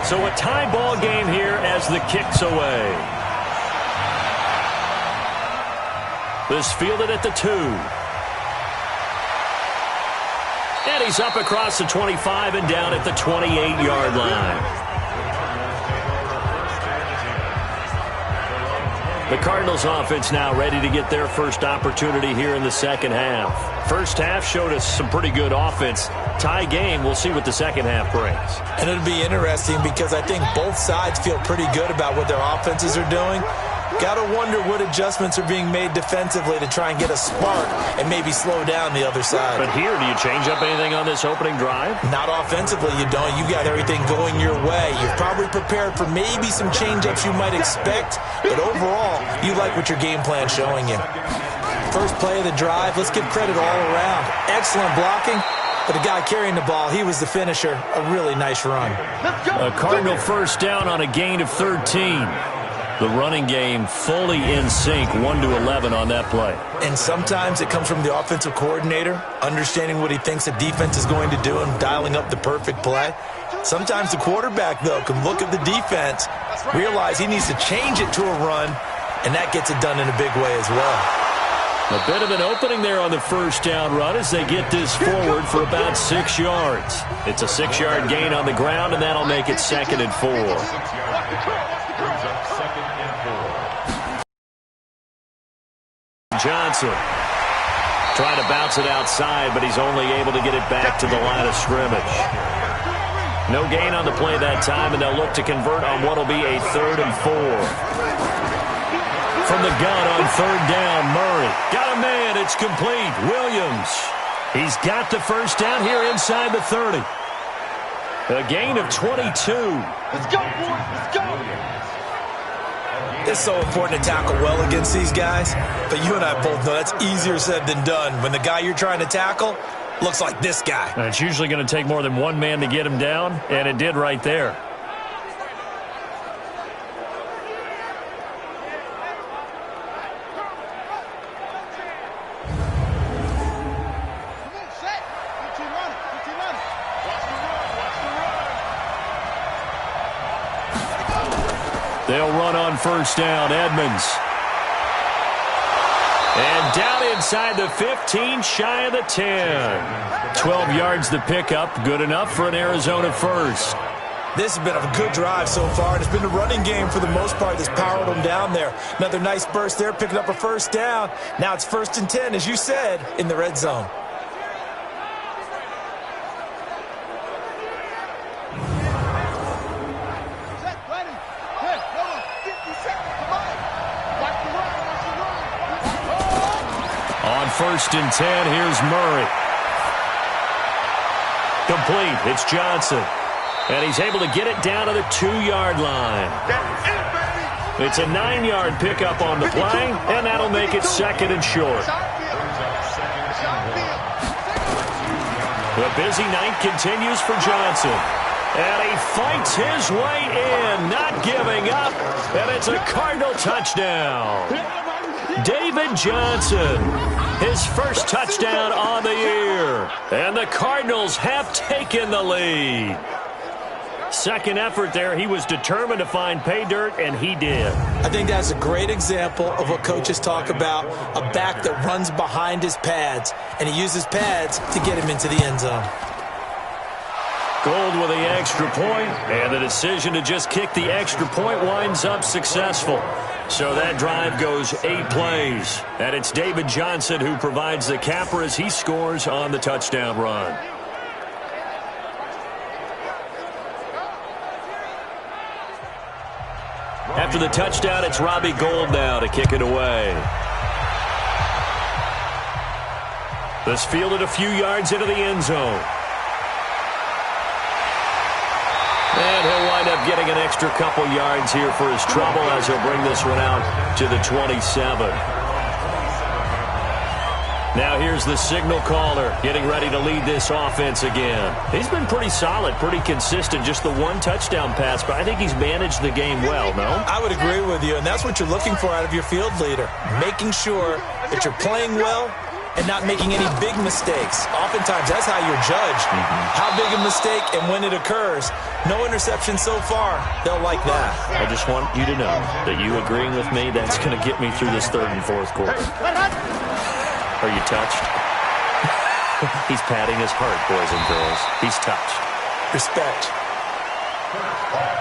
So a tie ball game here as the kick's away. This fielded at the 2. And he's up across the 25 and down at the 28-yard line. The Cardinals offense now ready to get their first opportunity here in the second half. First half showed us some pretty good offense. Tie game, we'll see what the second half brings. And it'll be interesting because I think both sides feel pretty good about what their offenses are doing. Got to wonder what adjustments are being made defensively to try and get a spark and maybe slow down the other side. But here, do you change up anything on this opening drive? Not offensively, you don't. You got everything going your way. You've probably prepared for maybe some change-ups you might expect, but overall, you like what your game plan's showing you. First play of the drive, let's give credit all around. Excellent blocking, but the guy carrying the ball, he was the finisher. A really nice run. A Cardinal first down on a gain of 13. The running game fully in sync, 1-11 on that play. And sometimes it comes from the offensive coordinator, understanding what he thinks the defense is going to do and dialing up the perfect play. Sometimes the quarterback, though, can look at the defense, realize he needs to change it to a run, and that gets it done in a big way as well. A bit of an opening there on the first down run as they get this forward for about 6 yards. It's a 6-yard gain on the ground, and that'll make it 2nd and 4. Johnson trying to bounce it outside, but he's only able to get it back to the line of scrimmage. No gain on the play that time, and they'll look to convert on what will be a 3rd and 4. From the gun on 3rd down, Murray. Got a man, it's complete. Williams. He's got the first down here inside the 30. A gain of 22. Let's go, boys, let's go. It's so important to tackle well against these guys, but you and I both know that's easier said than done when the guy you're trying to tackle looks like this guy. And it's usually going to take more than one man to get him down, and it did right there. They'll run on first down, Edmonds. And down inside the 15, shy of the 10. 12 yards the pickup, good enough for an Arizona first. This has been a good drive so far, and it's been a running game for the most part that's powered them down there. Another nice burst there, picking up a first down. Now it's 1st and 10, as you said, in the red zone. On 1st and 10, here's Murray. Complete, it's Johnson. And he's able to get it down to the 2-yard line. It's a 9-yard pickup on the play, and that'll make it 2nd and short. The busy night continues for Johnson. And he fights his way in, not giving up. And it's a Cardinal touchdown. David Johnson, his first touchdown on the year. And the Cardinals have taken the lead. Second effort there, he was determined to find pay dirt, and he did. I think that's a great example of what coaches talk about, a back that runs behind his pads, and he uses pads to get him into the end zone. Gold with the extra point, and the decision to just kick the extra point winds up successful. So that drive goes 8 plays, and it's David Johnson who provides the capper as he scores on the touchdown run. After the touchdown, it's Robbie Gould now to kick it away. This fielded a few yards into the end zone. And he'll wind up getting an extra couple yards here for his trouble as he'll bring this one out to the 27. Now here's the signal caller getting ready to lead this offense again. He's been pretty solid, pretty consistent, just the one touchdown pass, but I think he's managed the game well, no? I would agree with you, and that's what you're looking for out of your field leader, making sure that you're playing well and not making any big mistakes. Oftentimes, that's how you're judged. How big a mistake and when it occurs. No interception so far. They'll like that. I just want you to know that you agreeing with me, that's going to get me through this third and fourth quarter. Are you touched? He's patting his heart, boys and girls. He's touched. Respect.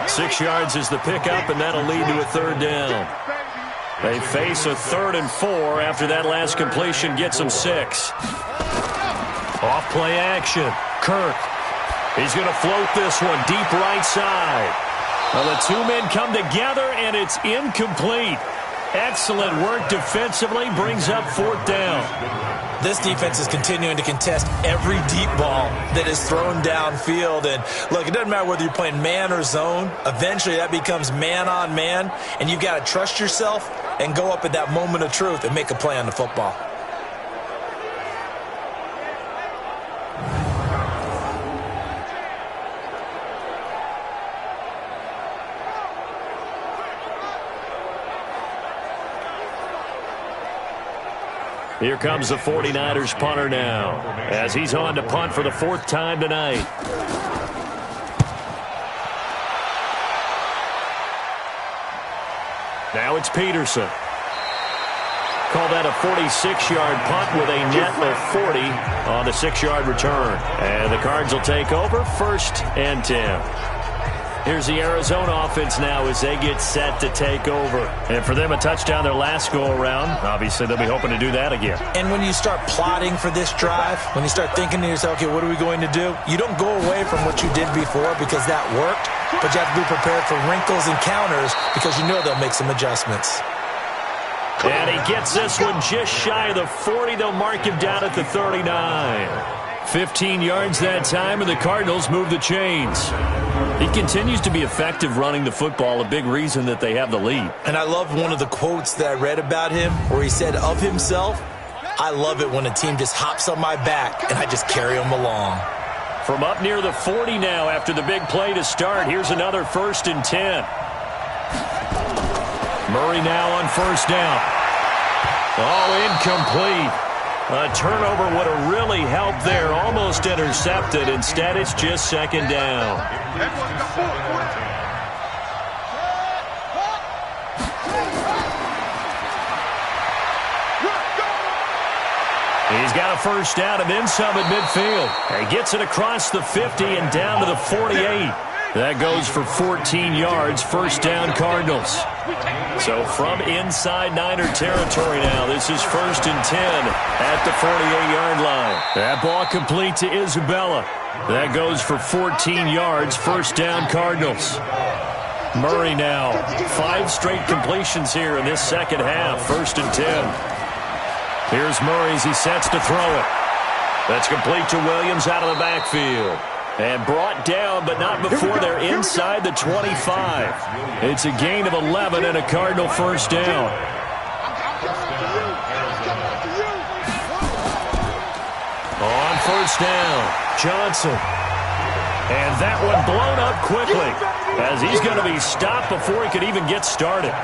6 yards is the pickup, and that'll lead to a third down. They face a 3rd and 4 after that last completion gets them 6. Off play action. Kirk. He's going to float this one deep right side. Well, the two men come together, and it's incomplete. Excellent work defensively, brings up 4th down. This defense is continuing to contest every deep ball that is thrown downfield. And look, it doesn't matter whether you're playing man or zone. Eventually that becomes man on man, and you've got to trust yourself and go up at that moment of truth and make a play on the football. Here comes the 49ers punter now, as he's on to punt for the 4th time tonight. Now it's Peterson. Call that a 46-yard punt with a net of 40 on the 6-yard return. And the Cards will take over 1st and 10. Here's the Arizona offense now as they get set to take over. And for them, a touchdown their last go-around. Obviously, they'll be hoping to do that again. And when you start plotting for this drive, when you start thinking to yourself, okay, what are we going to do? You don't go away from what you did before because that worked, but you have to be prepared for wrinkles and counters because you know they'll make some adjustments. And he gets this one just shy of the 40. They'll mark him down at the 39. 15 yards that time, and the Cardinals move the chains. He continues to be effective running the football, a big reason that they have the lead. And I love one of the quotes that I read about him where he said of himself, I love it when a team just hops on my back and I just carry them along. From up near the 40 now after the big play to start, here's another 1st and 10. Murray now on 1st down. Oh, incomplete. A turnover would have really helped there. Almost intercepted. Instead, it's just 2nd down. He's got a 1st down and then some at midfield. He gets it across the 50 and down to the 48. That goes for 14 yards. 1st down, Cardinals. So from inside Niner territory now, this is 1st and 10 at the 48-yard line. That ball complete to Isabella. That goes for 14 yards. 1st down, Cardinals. Murray now. 5 straight completions here in this second half. 1st and 10. Here's Murray as he sets to throw it. That's complete to Williams out of the backfield. And brought down, but not before they're inside the 25. It's a gain of 11 and a Cardinal 1st down. On 1st down, Johnson. And that one blown up quickly as he's going to be stopped before he could even get started.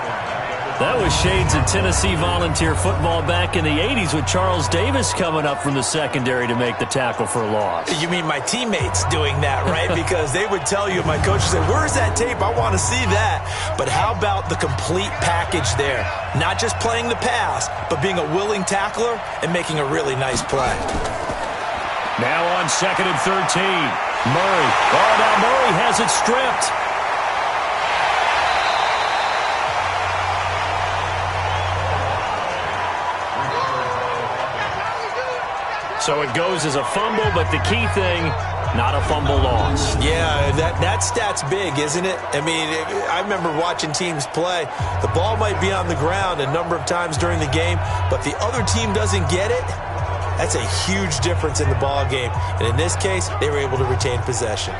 That was shades of Tennessee volunteer football back in the 80s with Charles Davis coming up from the secondary to make the tackle for a loss. You mean my teammates doing that, right? Because they would tell you, my coach would say, where's that tape? I want to see that. But how about the complete package there? Not just playing the pass, but being a willing tackler and making a really nice play. Now on 2nd and 13. Murray. Oh, now Murray has it stripped. So it goes as a fumble, but the key thing, not a fumble loss. Yeah, that stat's big, isn't it? I mean, I remember watching teams play. The ball might be on the ground a number of times during the game, but the other team doesn't get it. That's a huge difference in the ball game. And in this case, they were able to retain possession.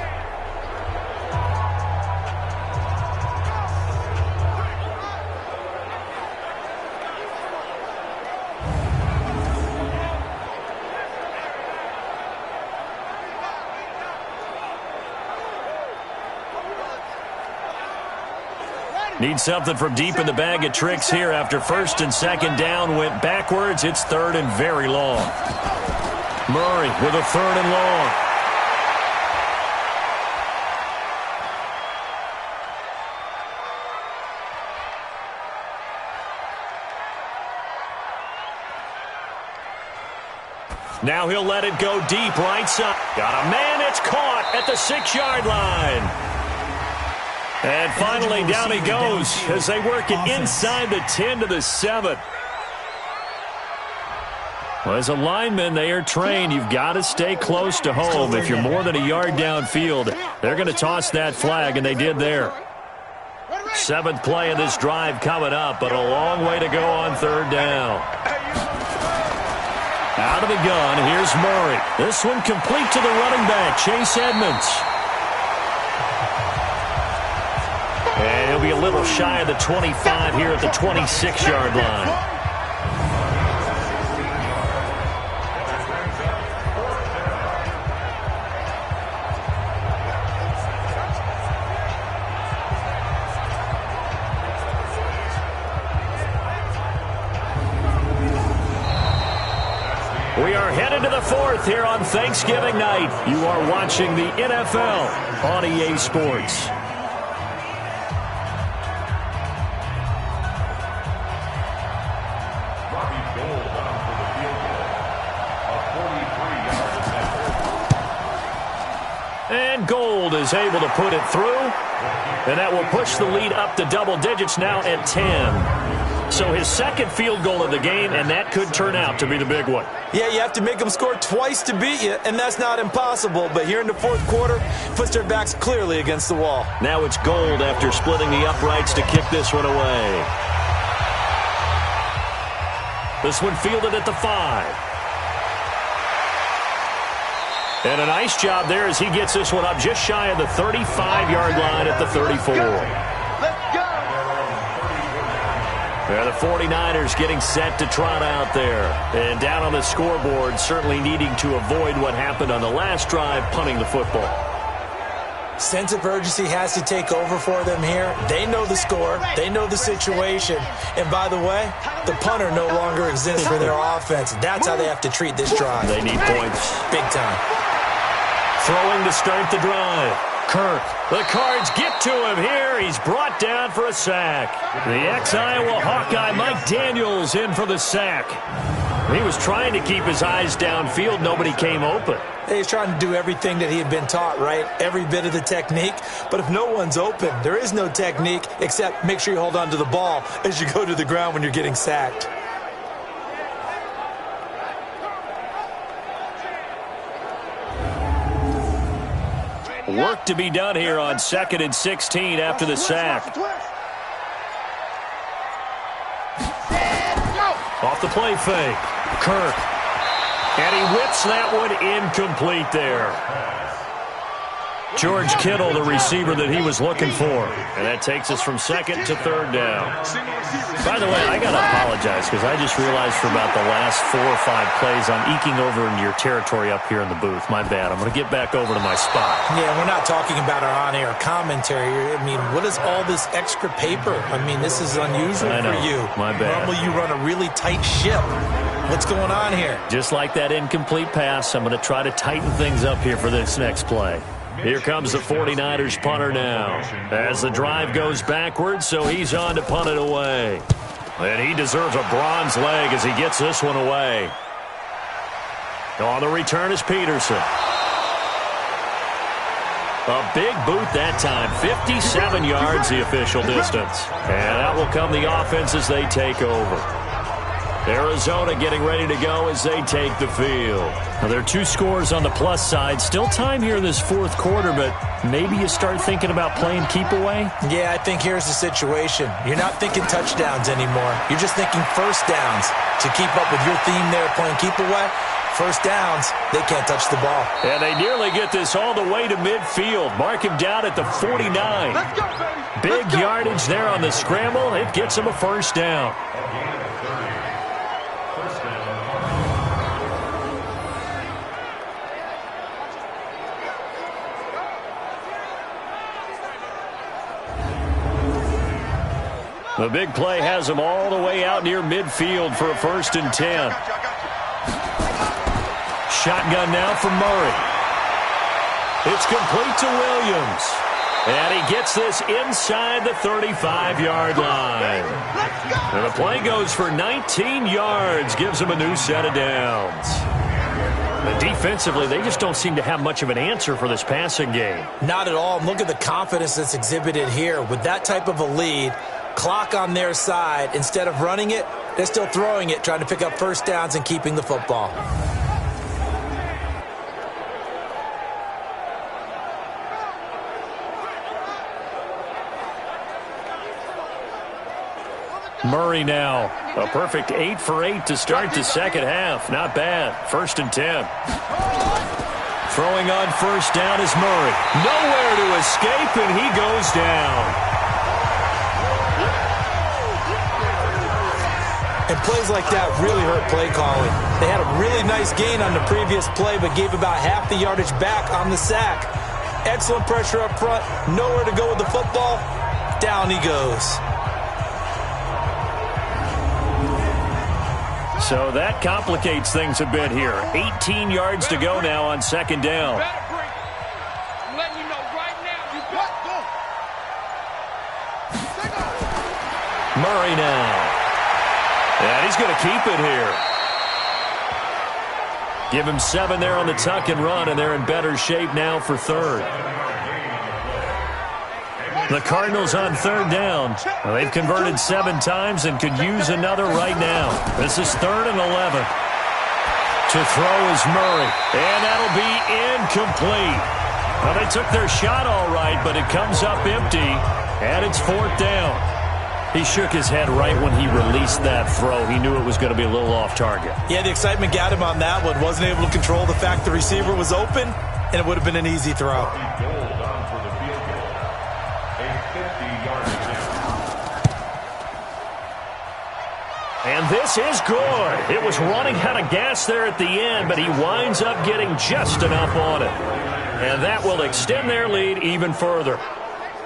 Need something from deep in the bag of tricks here after 1st and 2nd down went backwards. It's 3rd and very long. Murray with a 3rd and long. Now he'll let it go deep right side. Got a man, it's caught at the 6-yard line. And finally, down he goes as they work it inside the 10 to the 7. Well, as a lineman, they are trained. You've got to stay close to home. If you're more than a yard downfield, they're going to toss that flag, and they did there. 7th play of this drive coming up, but a long way to go on 3rd down. Out of the gun, here's Murray. This one complete to the running back, Chase Edmonds. And he'll be a little shy of the 25 here at the 26-yard line. We are headed to the 4th here on Thanksgiving night. You are watching the NFL on EA Sports. And Gold is able to put it through. And that will push the lead up to double digits now at 10. So his 2nd field goal of the game, and that could turn out to be the big one. Yeah, you have to make them score twice to beat you, and that's not impossible. But here in the 4th quarter, puts their backs clearly against the wall. Now it's Gold after splitting the uprights to kick this one away. This one fielded at the 5. And a nice job there as he gets this one up just shy of the 35-yard line at the 34. Let's go! The 49ers getting set to trot out there. And down on the scoreboard, certainly needing to avoid what happened on the last drive, punting the football. Sense of urgency has to take over for them here. They know the score. They know the situation. And by the way, the punter no longer exists for their offense. That's how they have to treat this drive. They need points. Big time. Throwing to start the drive. Kirk. The Cards get to him here. He's brought down for a sack. The ex-Iowa Hawkeye Mike Daniels in for the sack. He was trying to keep his eyes downfield. Nobody came open. He's trying to do everything that he had been taught, right? Every bit of the technique. But if no one's open, there is no technique except make sure you hold on to the ball as you go to the ground when you're getting sacked. Work to be done here on 2nd and 16 after the sack. Off the play fake. Kirk. And he whips that one incomplete there. George Kittle, the receiver that he was looking for. And that takes us from second to third down. By the way, I got to apologize because I just realized for about the last 4 or 5 plays I'm eking over into your territory up here in the booth. My bad. I'm going to get back over to my spot. Yeah, we're not talking about our on-air commentary. I mean, what is all this extra paper? I mean, this is unusual for you. My bad. Normally you run a really tight ship. What's going on here? Just like that incomplete pass, I'm going to try to tighten things up here for this next play. Here comes the 49ers punter now. As the drive goes backwards, so he's on to punt it away. And he deserves a bronze leg as he gets this one away. On the return is Peterson. A big boot that time. 57 yards the official distance. And out will come the offense as they take over. Arizona getting ready to go as they take the field. Now, there are 2 scores on the plus side. Still time here in this fourth quarter, but maybe you start thinking about playing keep away? Yeah, I think here's the situation. You're not thinking touchdowns anymore. You're just thinking first downs. To keep up with your theme there playing keep away, first downs, they can't touch the ball. And they nearly get this all the way to midfield. Mark him down at the 49. Let's go, baby. Big yardage there on the scramble. It gets him a first down. The big play has him all the way out near midfield for a 1st and 10. Shotgun now for Murray. It's complete to Williams. And he gets this inside the 35-yard line. And the play goes for 19 yards, gives him a new set of downs. But defensively, they just don't seem to have much of an answer for this passing game. Not at all. Look at the confidence that's exhibited here. With that type of a lead, clock on their side, instead of running it, they're still throwing it, trying to pick up first downs and keeping the football. Murray now, a perfect 8 for 8 to start the second half. Not bad. 1st and 10. Throwing on first down is Murray. Nowhere to escape, and he goes down. And plays like that really hurt play calling. They had a really nice gain on the previous play, but gave about half the yardage back on the sack. Excellent pressure up front. Nowhere to go with the football. Down he goes. So that complicates things a bit here. 18 yards to go now on second down. I'm letting you know right now, you better go. Murray now. And he's going to keep it here. Give him 7 there on the tuck and run, and they're in better shape now for third. The Cardinals on third down. Well, they've converted 7 times and could use another right now. This is 3rd and 11. To throw is Murray, and that'll be incomplete. Well, they took their shot all right, but it comes up empty, and it's 4th down. He shook his head right when he released that throw. He knew it was going to be a little off target. Yeah, the excitement got him on that one. Wasn't able to control the fact the receiver was open, and it would have been an easy throw. And this is good. It was running out of gas there at the end, but he winds up getting just enough on it. And that will extend their lead even further.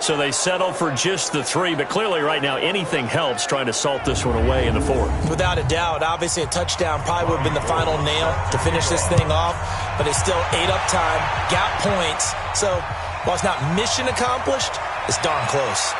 So they settle for just the 3, but clearly right now anything helps trying to salt this one away in the 4th. Without a doubt, obviously a touchdown probably would have been the final nail to finish this thing off, but it's still ate up time, got points. So while it's not mission accomplished, it's darn close.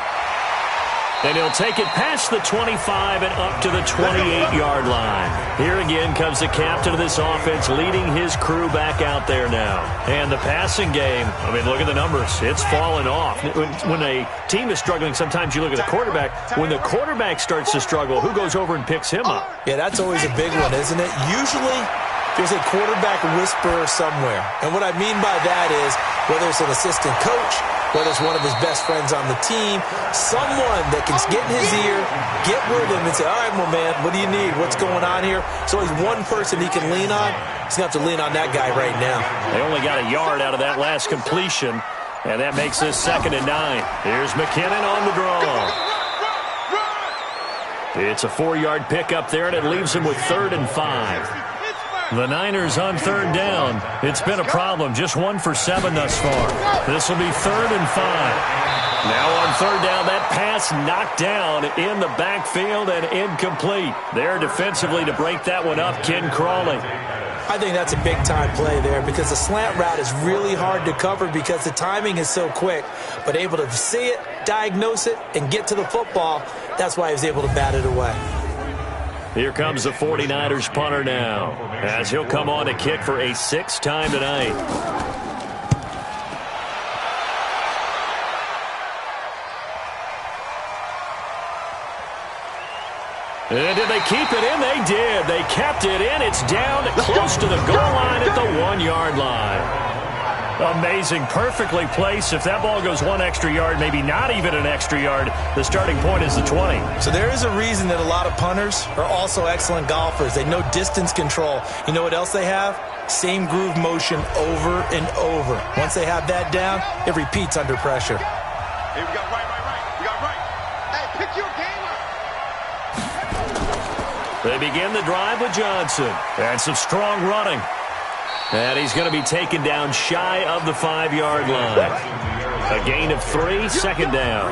And he'll take it past the 25 and up to the 28-yard line. Here again comes the captain of this offense leading his crew back out there now. And the passing game, I mean, look at the numbers. It's fallen off. When a team is struggling, sometimes you look at the quarterback. When the quarterback starts to struggle, who goes over and picks him up? Yeah, that's always a big one, isn't it? Usually there's a quarterback whisperer somewhere. And what I mean by that is whether it's an assistant coach, whether it's one of his best friends on the team, someone that can get in his ear, get with him and say, all right, well, man, what do you need? What's going on here? So he's one person he can lean on. He's going to have to lean on that guy right now. They only got a yard out of that last completion. And that makes this 2nd and 9. Here's McKinnon on the draw. It's a 4-yard pickup there, and it leaves him with 3rd and 5. The Niners on 3rd down. It's been a problem. Just 1 for 7 thus far. This will be 3rd and 5. Now on 3rd down, that pass knocked down in the backfield and incomplete. There defensively to break that one up, Ken Crawley. I think that's a big-time play there because the slant route is really hard to cover because the timing is so quick. But able to see it, diagnose it, and get to the football, that's why he was able to bat it away. Here comes the 49ers punter now, as he'll come on to kick for a 6th time tonight. And did they keep it in? They did. They kept it in. It's down close to the goal line at the 1-yard line. Amazing. Perfectly placed. If that ball goes 1 extra yard, maybe not even an extra yard, the starting point is the 20. So there is a reason that a lot of punters are also excellent golfers. They know distance control. You know what else they have? Same groove motion over and over. Once they have that down, it repeats under pressure. Hey, we got right. We got right. Hey, pick your game up. They begin the drive with Johnson. And some strong running. And he's going to be taken down shy of the 5-yard line. A gain of 3, 2nd down.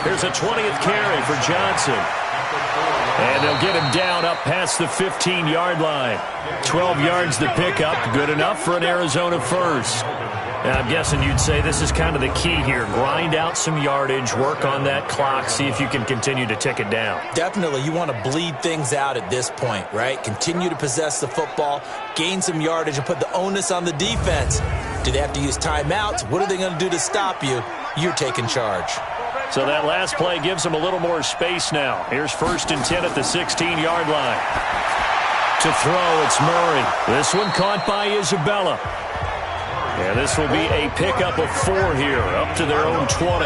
Here's a 20th carry for Johnson. And they'll get him down up past the 15-yard line. 12 yards to pick up. Good enough for an Arizona first. Now, I'm guessing you'd say this is kind of the key here. Grind out some yardage, work on that clock, see if you can continue to tick it down. Definitely. You want to bleed things out at this point, right? Continue to possess the football, gain some yardage, and put the onus on the defense. Do they have to use timeouts? What are they going to do to stop you? You're taking charge. So that last play gives them a little more space now. Here's 1st and 10 at the 16-yard line. To throw, it's Murray. This one caught by Isabella. And this will be a pickup of 4 here, up to their own 20.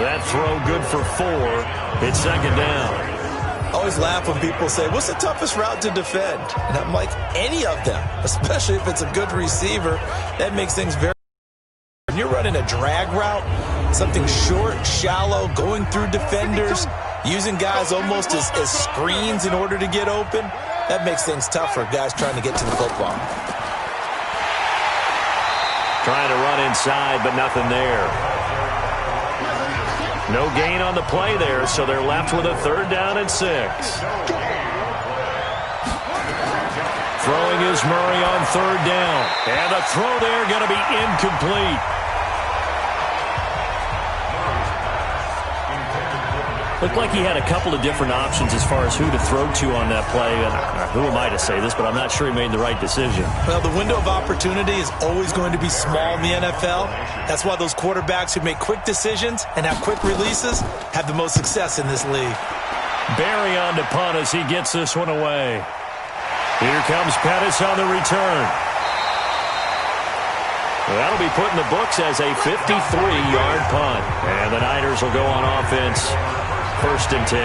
That throw good for 4. It's 2nd down. I always laugh when people say, what's the toughest route to defend? And I'm like, any of them, especially if it's a good receiver. That makes things very... When you're running a drag route, something short, shallow, going through defenders, using guys almost as screens in order to get open, that makes things tough for guys trying to get to the football. Trying to run inside, but nothing there. No gain on the play there, so they're left with a 3rd down and 6. Throwing is Murray on 3rd down. And the throw there going to be incomplete. Looked like he had a couple of different options as far as who to throw to on that play. Who am I to say this, but I'm not sure he made the right decision. Well, the window of opportunity is always going to be small in the NFL. That's why those quarterbacks who make quick decisions and have quick releases have the most success in this league. Barry on to punt as he gets this one away. Here comes Pettis on the return. That'll be put in the books as a 53-yard punt. And the Niners will go on offense. 1st and 10.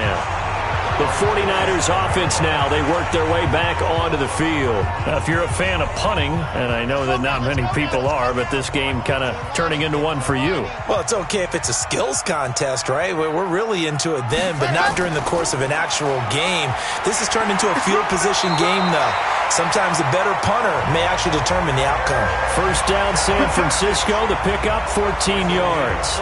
The 49ers offense now. They work their way back onto the field. Now, if you're a fan of punting, and I know that not many people are, but this game kind of turning into one for you. Well, it's okay if it's a skills contest, right? We're really into it then, but not during the course of an actual game. This has turned into a field position game, though. Sometimes a better punter may actually determine the outcome. 1st down, San Francisco to pick up 14 yards.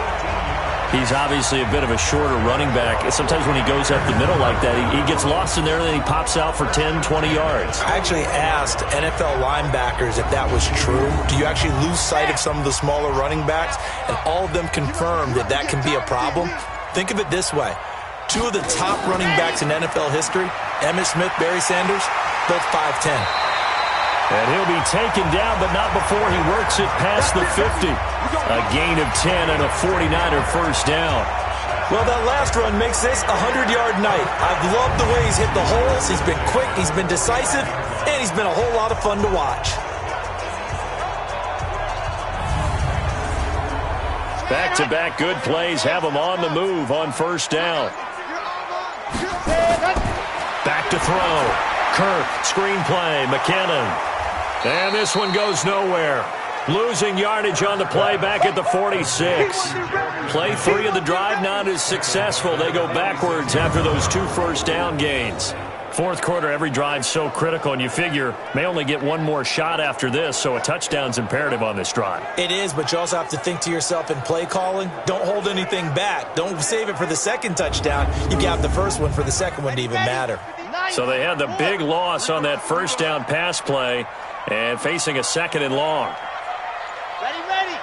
He's obviously a bit of a shorter running back. Sometimes when he goes up the middle like that, he gets lost in there, and then he pops out for 10, 20 yards. I actually asked NFL linebackers if that was true. Do you actually lose sight of some of the smaller running backs? And all of them confirmed that that can be a problem. Think of it this way. 2 of the top running backs in NFL history, Emmitt Smith, Barry Sanders, both 5'10". And he'll be taken down, but not before he works it past the 50. A gain of 10 and a 49er 1st down. Well, that last run makes this a 100-yard night. I've loved the way he's hit the holes. He's been quick, he's been decisive, and he's been a whole lot of fun to watch. Back-to-back good plays have him on the move on 1st down. Back to throw. Kirk, screen play, McKinnon. And this one goes nowhere. Losing yardage on the play back at the 46. Play 3 of the drive not as successful. They go backwards after those 2 first-down gains. Fourth quarter, every drive so critical, and you figure may only get one more shot after this, so a touchdown's imperative on this drive. It is, but you also have to think to yourself in play calling, don't hold anything back. Don't save it for the second touchdown. You got the first one for the second one to even matter. So they had the big loss on that first down pass play and facing a 2nd and long. Ready.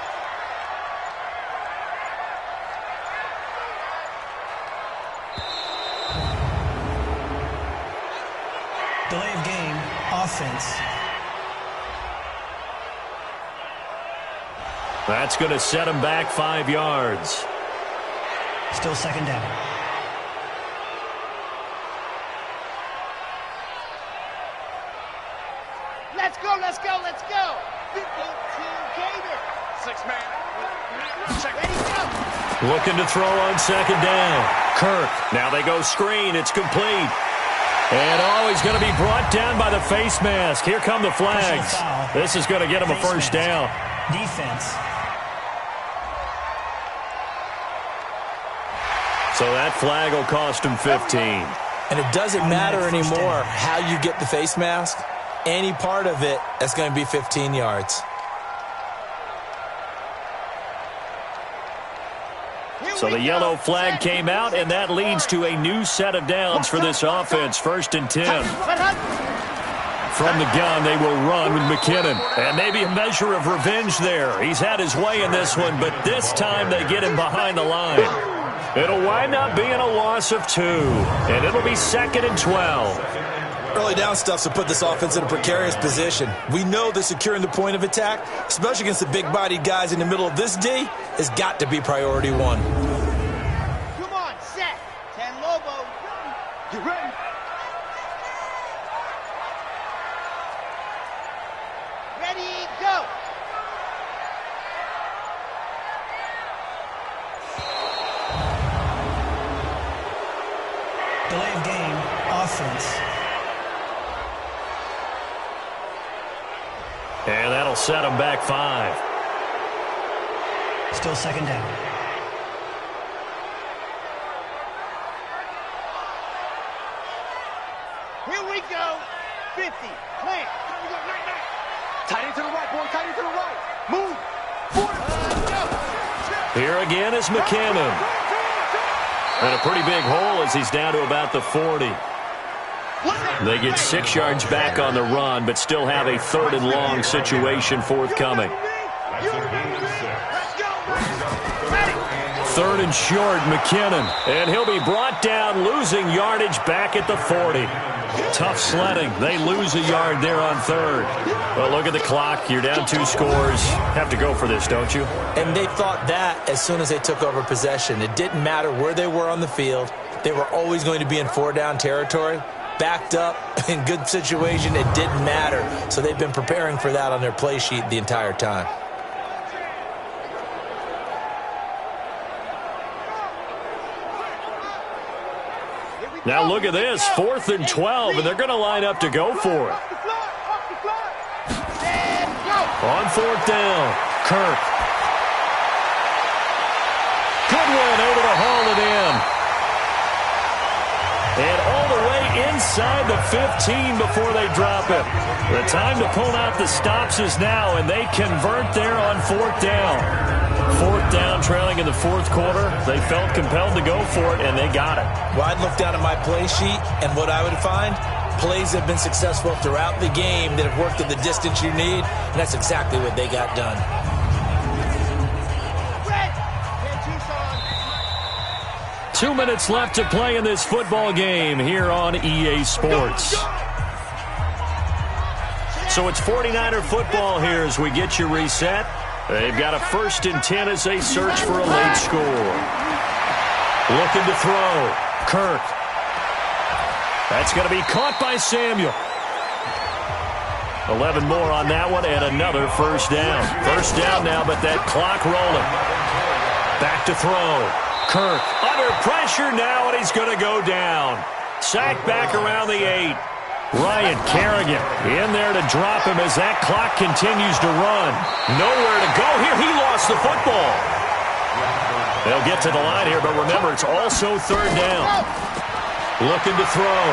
Delay of game, offense. That's going to set him back 5 yards. Still 2nd down. Let's go. 15 Gator. 6-man. Ready, go. Looking to throw on 2nd down. Kirk. Now they go screen. It's complete. And he's going to be brought down by the face mask. Here come the flags. This is going to get him a first down. Defense. So that flag will cost him 15. And it doesn't matter anymore how you get the face mask. Any part of it, that's going to be 15 yards. So the yellow flag came out, and that leads to a new set of downs for this offense. 1st and 10. From the gun, they will run with McKinnon. And maybe a measure of revenge there. He's had his way in this one, but this time they get him behind the line. It'll wind up being a loss of 2, and it'll be 2nd and 12. Early down stuff to put this offense in a precarious position. We know that securing the point of attack, especially against the big-bodied guys in the middle of this D, has got to be priority 1. Come on, set. 10 Lobo. Get ready. Ready, go. Delay of game, offense. And that'll set him back 5. Still 2nd down. Here we go. 50. Plant. Here we go. Tight end to the right, boy. Tight end to the right. Move. Here again is McKinnon. And a pretty big hole as he's down to about the 40. They get 6 yards back on the run, but still have a 3rd and long situation forthcoming. 3rd and short, McKinnon. And he'll be brought down, losing yardage back at the 40. Tough sledding. They lose a yard there on 3rd. Well, look at the clock. You're down 2 scores. Have to go for this, don't you? And they thought that as soon as they took over possession. It didn't matter where they were on the field. They were always going to be in 4-down territory. Backed up, in good situation, it didn't matter. So they've been preparing for that on their play sheet the entire time. Now look at this, 4th and 12, and they're going to line up to go for it. On 4th down, Kirk. Goodwin able to haul it in. And all the way inside the 15 before they drop it. The time to pull out the stops is now, and they convert there on 4th down. 4th down, trailing in the 4th quarter. They felt compelled to go for it, and they got it. Well, I'd look down at my play sheet, and what I would find, plays have been successful throughout the game that have worked at the distance you need, and that's exactly what they got done. 2 minutes left to play in this football game here on EA Sports. So it's 49er football here as we get you reset. They've got a 1st and 10 as they search for a late score. Looking to throw. Kirk. That's going to be caught by Samuel. 11 more on that one and another 1st down. 1st down now, but that clock rolling. Back to throw. Kirk under pressure now, and he's going to go down. Sacked back around the 8. Ryan Kerrigan in there to drop him as that clock continues to run. Nowhere to go here. He lost the football. They'll get to the line here, but remember, it's also third down. Looking to throw.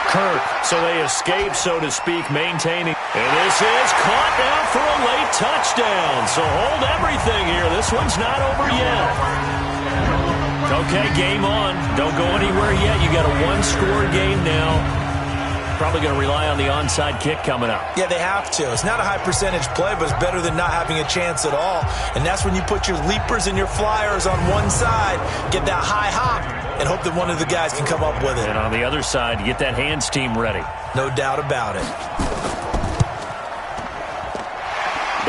Kirk, so they escape, so to speak, maintaining. And this is caught now for a late touchdown. So hold everything here. This one's not over yet. Okay, game on. Don't go anywhere yet. You got a one-score game now. Probably going to rely on the onside kick coming up. Yeah, they have to. It's not a high-percentage play, but it's better than not having a chance at all. And that's when you put your leapers and your flyers on one side, get that high hop, and hope that one of the guys can come up with it. And on the other side, get that hands team ready. No doubt about it.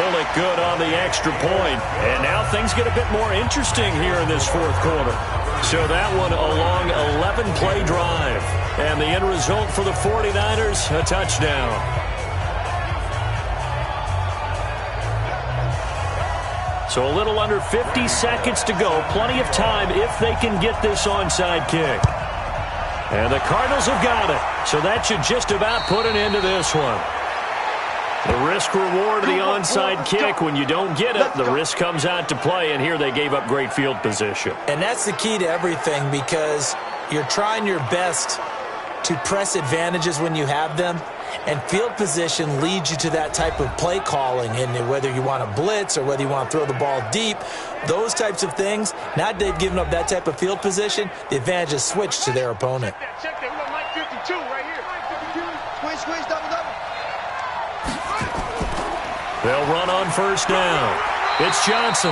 Bullock good on the extra point. And now things get a bit more interesting here in this fourth quarter. So that one a long 11-play drive. And the end result for the 49ers, a touchdown. So a little under 50 seconds to go. Plenty of time if they can get this onside kick. And the Cardinals have got it. So that should just about put an end to this one. The risk-reward of the onside kick, when you don't get it, the risk comes out to play, and here they gave up great field position. And that's the key to everything, because you're trying your best to press advantages when you have them, and field position leads you to that type of play calling. And whether you want to blitz or whether you want to throw the ball deep, those types of things, now they've given up that type of field position, the advantage is switched to their opponent. Check that. We got Mike 52 right here. Squeeze, squeeze, double, double. They'll run on first down. It's Johnson.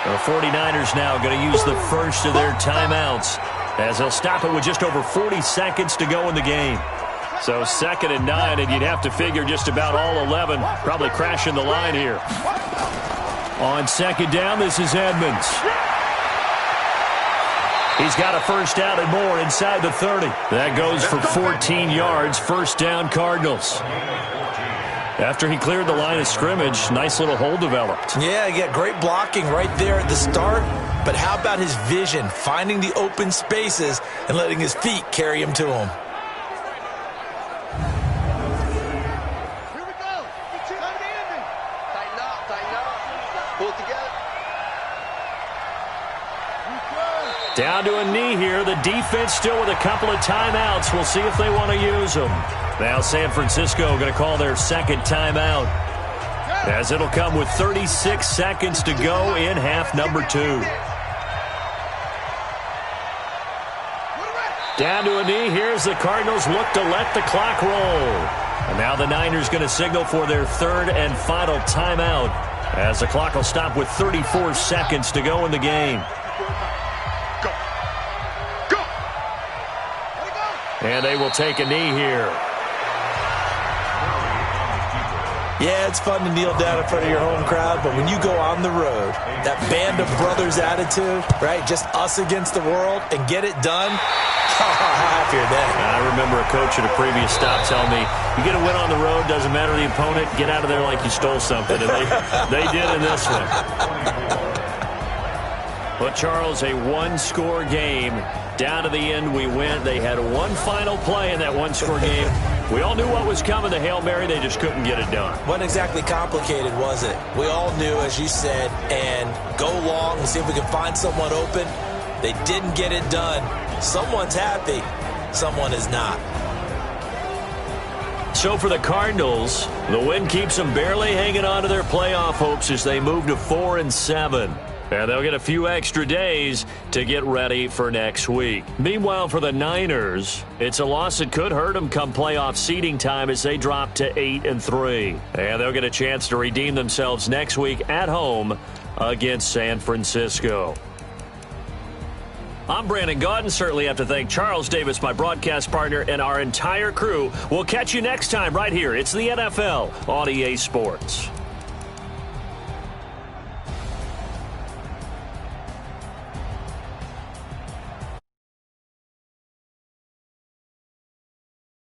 The 49ers now going to use the first of their timeouts, as they'll stop it with just over 40 seconds to go in the game. So 2nd and 9, and you'd have to figure just about all 11 probably crashing the line here. On 2nd down, this is Edmonds. He's got a first down and more inside the 30. That goes for 14 yards. First down, Cardinals. After he cleared the line of scrimmage, nice little hole developed. Yeah, great blocking right there at the start. But how about his vision, finding the open spaces and letting his feet carry him to him? Here we go. Time to end it. Tighten up, tighten up. Pull it together. Down to a knee here. The defense still with a couple of timeouts. We'll see if they want to use them. Now San Francisco going to call their second timeout, as it'll come with 36 seconds to go in half number 2. Down to a knee. Here's the Cardinals look to let the clock roll. And now the Niners going to signal for their third and final timeout, as the clock will stop with 34 seconds to go in the game. Go! And they will take a knee here. Yeah, it's fun to kneel down in front of your home crowd, but when you go on the road, that band of brothers attitude, right, just us against the world, and get it done, how happy are they? I remember a coach at a previous stop telling me, you get a win on the road, doesn't matter the opponent, get out of there like you stole something, and they did in this one. But, Charles, a one-score game. Down to the end we went. They had one final play in that one-score game. We all knew what was coming, the Hail Mary. They just couldn't get it done. Wasn't exactly complicated, was it? We all knew, as you said, and go long and see if we can find someone open. They didn't get it done. Someone's happy. Someone is not. So for the Cardinals, the win keeps them barely hanging on to their playoff hopes as they move to 4-7. And they'll get a few extra days to get ready for next week. Meanwhile, for the Niners, it's a loss that could hurt them come playoff seeding time as they drop to 8-3. And they'll get a chance to redeem themselves next week at home against San Francisco. I'm Brandon Gaudin. Certainly have to thank Charles Davis, my broadcast partner, and our entire crew. We'll catch you next time right here. It's the NFL on EA Sports.